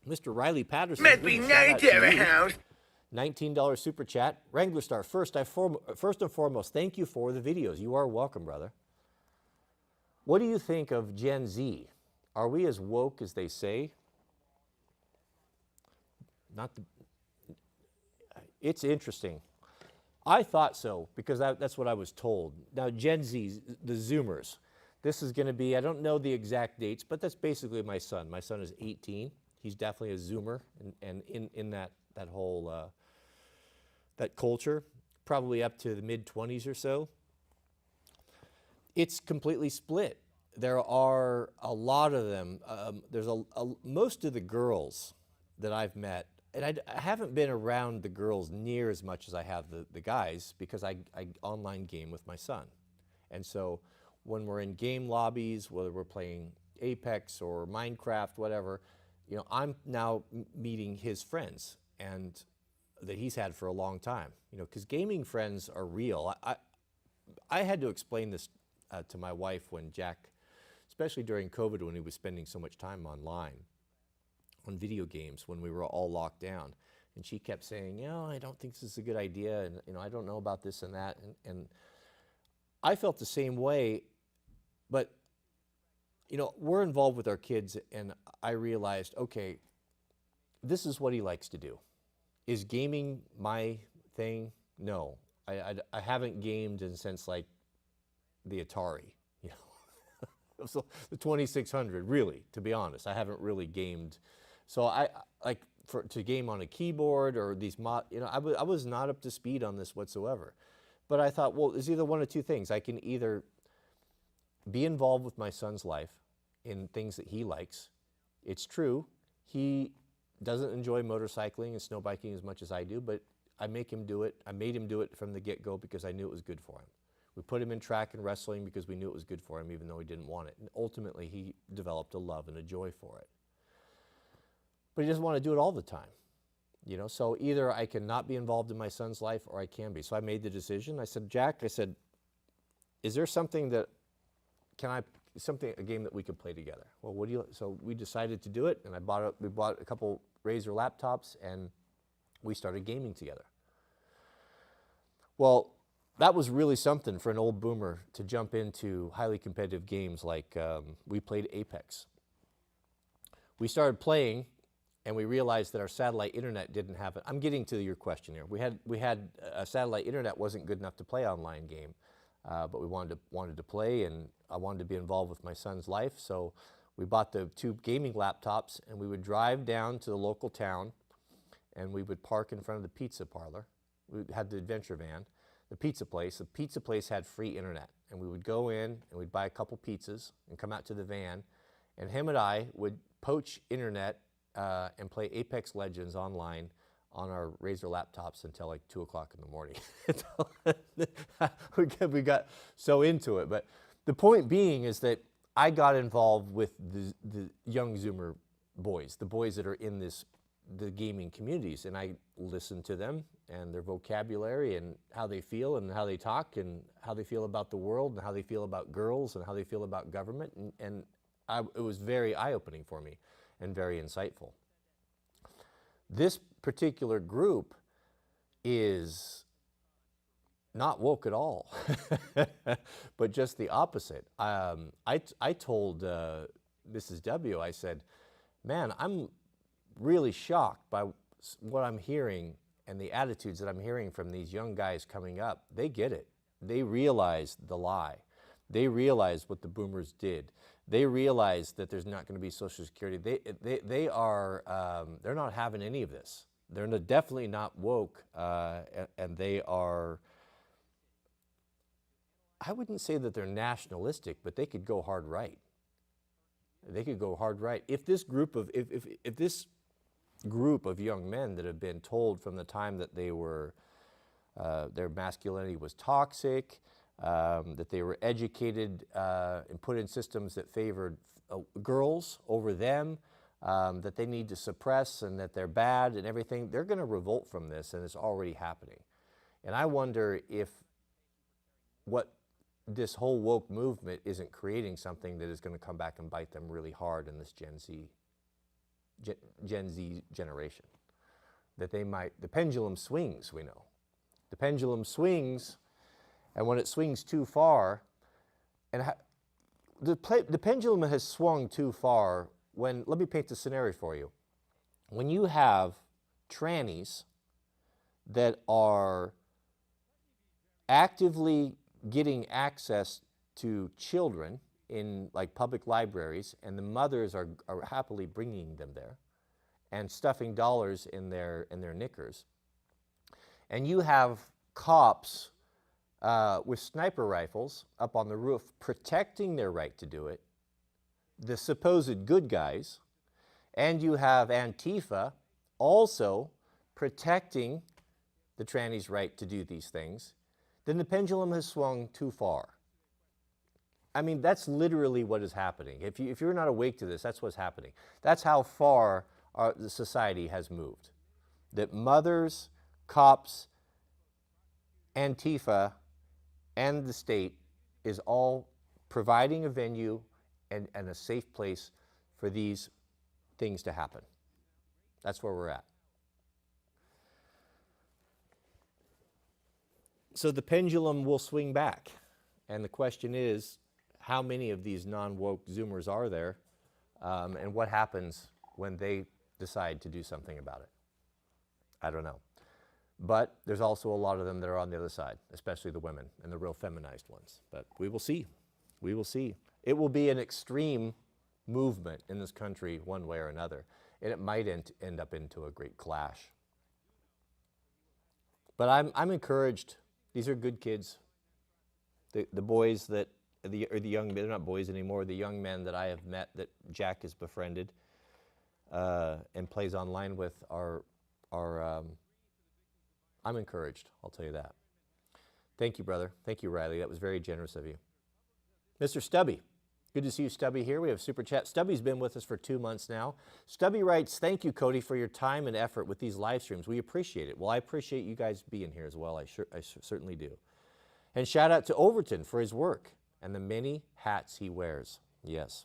Mr. Riley Patterson. Must be nice to have a house. $19 super chat. Wranglerstar, first and foremost, thank you for the videos. You are welcome, brother. What do you think of Gen Z? Are we as woke as they say? It's interesting. I thought so, because that's what I was told. Now, Gen Z, the Zoomers, this is going to be, I don't know the exact dates, but that's basically my son. My son is 18. He's definitely a Zoomer, and in that whole that culture, probably up to the mid-20s or so. It's completely split. There are a lot of them. There's most of the girls that I've met, and I haven't been around the girls near as much as I have the guys, because I online game with my son. And so when we're in game lobbies, whether we're playing Apex or Minecraft, whatever, I'm now meeting his friends, and that he's had for a long time, because gaming friends are real. I had to explain this to my wife when Jack, especially during COVID, when he was spending so much time online on video games when we were all locked down, and she kept saying, I don't think this is a good idea, and I don't know about this and that, and I felt the same way, but we're involved with our kids, and I realized, okay, this is what he likes to do. Is gaming my thing? No, I haven't gamed in since like the Atari, so the 2600. Really, to be honest, I haven't really gamed. So I like to game on a keyboard or these I was not up to speed on this whatsoever. But I thought, well, there's either one of two things. I can either be involved with my son's life in things that he likes. It's true, he doesn't enjoy motorcycling and snow biking as much as I do, but I make him do it. I made him do it from the get-go because I knew it was good for him. We put him in track and wrestling because we knew it was good for him, even though he didn't want it. And ultimately, he developed a love and a joy for it. But he doesn't want to do it all the time. So either I can not be involved in my son's life or I can be. So I made the decision. I said, Jack, is there something that, a game that we could play together? Well, so we decided to do it, and we bought a couple Razer laptops, and we started gaming together. Well, that was really something for an old boomer to jump into highly competitive games like we played Apex. We started playing, and we realized that our satellite internet didn't have it. I'm getting to your question here. We had a satellite internet wasn't good enough to play online game, but we wanted to play, and I wanted to be involved with my son's life. So we bought the 2 gaming laptops, and we would drive down to the local town, and we would park in front of the pizza parlor. We had the adventure van, the pizza place. The pizza place had free internet, and we would go in and we'd buy a couple pizzas and come out to the van, and him and I would poach internet and play Apex Legends online on our Razer laptops until like 2 o'clock in the morning. We got so into it. But the point being is that I got involved with the young Zoomer boys, the boys that are in the gaming communities, and I listened to them and their vocabulary and how they feel and how they talk and how they feel about the world and how they feel about girls and how they feel about government. And it was very eye-opening for me and very insightful. This particular group is not woke at all, but just the opposite. I told Mrs. W, I said, man, I'm really shocked by what I'm hearing and the attitudes that I'm hearing from these young guys coming up. They get it. They realize the lie. They realize what the boomers did. They realize that there's not going to be Social Security. They're not having any of this. They're definitely not woke, and they are, I wouldn't say that they're nationalistic, but they could go hard right. They could go hard right. If this group of young men that have been told from the time that they were, their masculinity was toxic, that they were educated and put in systems that favored girls over them, that they need to suppress and that they're bad and everything, they're going to revolt from this, and it's already happening. And I wonder if what this whole woke movement isn't creating something that is going to come back and bite them really hard in this Gen Z generation. That the pendulum swings, we know. The pendulum swings, and when it swings too far, and the pendulum has swung too far let me paint the scenario for you. When you have trannies that are actively getting access to children in like public libraries, and the mothers are happily bringing them there and stuffing dollars in their knickers, and you have cops with sniper rifles up on the roof protecting their right to do it, the supposed good guys, and you have Antifa also protecting the trannies' right to do these things, then the pendulum has swung too far. I mean, that's literally what is happening. If you're not awake to this, that's what's happening. That's how far the society has moved. That mothers, cops, Antifa, and the state is all providing a venue and a safe place for these things to happen. That's where we're at. So the pendulum will swing back. And the question is, how many of these non-woke Zoomers are there? And what happens when they decide to do something about it? I don't know. But there's also a lot of them that are on the other side, especially the women and the real feminized ones. But we will see. We will see. It will be an extreme movement in this country one way or another. And it might end up into a great clash. But I'm encouraged. These are good kids. The boys that, or the young men, they're not boys anymore, the young men that I have met that Jack has befriended and plays online with are I'm encouraged, I'll tell you that. Thank you, brother. Thank you, Riley. That was very generous of you. Mr. Stubby. Good to see you, Stubby, here. We have Super Chat. Stubby's been with us for 2 months now. Stubby writes, thank you, Cody, for your time and effort with these live streams. We appreciate it. Well, I appreciate you guys being here as well. I certainly do. And shout out to Overton for his work and the many hats he wears. Yes.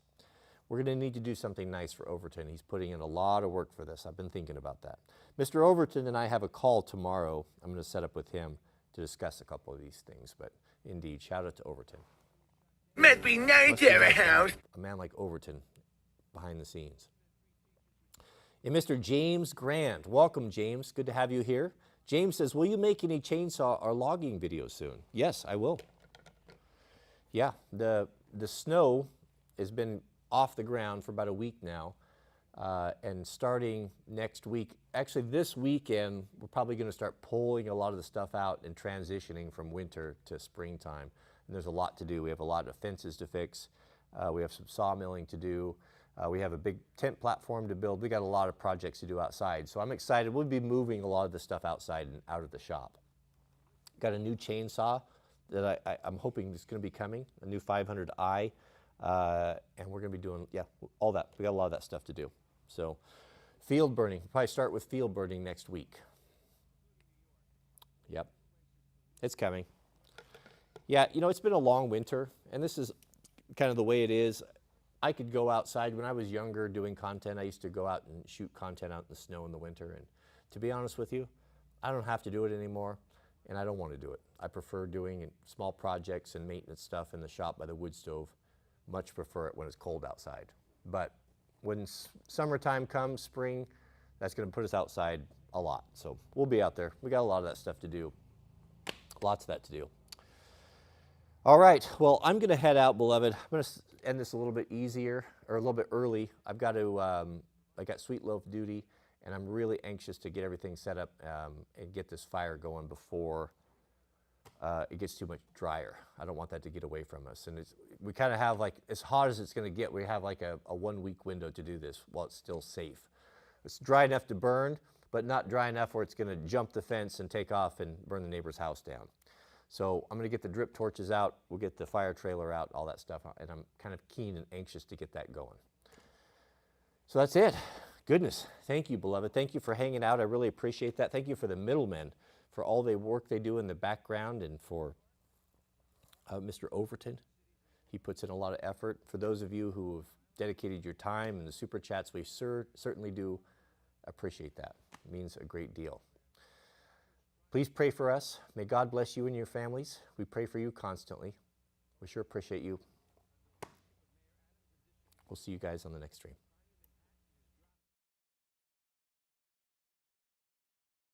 We're going to need to do something nice for Overton. He's putting in a lot of work for this. I've been thinking about that. Mr. Overton and I have a call tomorrow. I'm going to set up with him to discuss a couple of these things. But indeed, shout out to Overton. Must be nice to have a house. A man like Overton behind the scenes. And Mr. James Grand. Welcome, James. Good to have you here. James says, will you make any chainsaw or logging videos soon? Yes, I will. Yeah, the snow has been off the ground for about a week now. And starting next week, actually this weekend, we're probably going to start pulling a lot of the stuff out and transitioning from winter to springtime. And there's a lot to do. We have a lot of fences to fix. We have some sawmilling to do. We have a big tent platform to build. We got a lot of projects to do outside. So I'm excited. We'll be moving a lot of the stuff outside and out of the shop. Got a new chainsaw that I'm hoping is going to be coming, a new 500i. And we're going to be doing, yeah, all that. We got a lot of that stuff to do. So field burning. We'll probably start with field burning next week. Yep. It's coming. Yeah, you know, it's been a long winter, and this is kind of the way it is. I could go outside. When I was younger doing content, I used to go out and shoot content out in the snow in the winter. And to be honest with you, I don't have to do it anymore, and I don't want to do it. I prefer doing small projects and maintenance stuff in the shop by the wood stove. Much prefer it when it's cold outside. But when summertime comes, spring, that's going to put us outside a lot. So we'll be out there. We got a lot of that stuff to do. Lots of that to do. All right, well, I'm going to head out, beloved. I'm going to end this a little bit easier, or a little bit early. I've got to, I got sweet loaf duty, and I'm really anxious to get everything set up and get this fire going before it gets too much drier. I don't want that to get away from us. And we kind of have like, as hot as it's going to get, we have like a 1 week window to do this while it's still safe. It's dry enough to burn, but not dry enough where it's going to jump the fence and take off and burn the neighbor's house down. So I'm going to get the drip torches out, we'll get the fire trailer out, all that stuff, and I'm kind of keen and anxious to get that going. So that's it. Goodness, thank you, beloved. Thank you for hanging out. I really appreciate that. Thank you for the middlemen, for all the work they do in the background, and for Mr. Overton. He puts in a lot of effort. For those of you who have dedicated your time and the super chats, we certainly do appreciate that. It means a great deal. Please pray for us. May God bless you and your families. We pray for you constantly. We sure appreciate you. We'll see you guys on the next stream.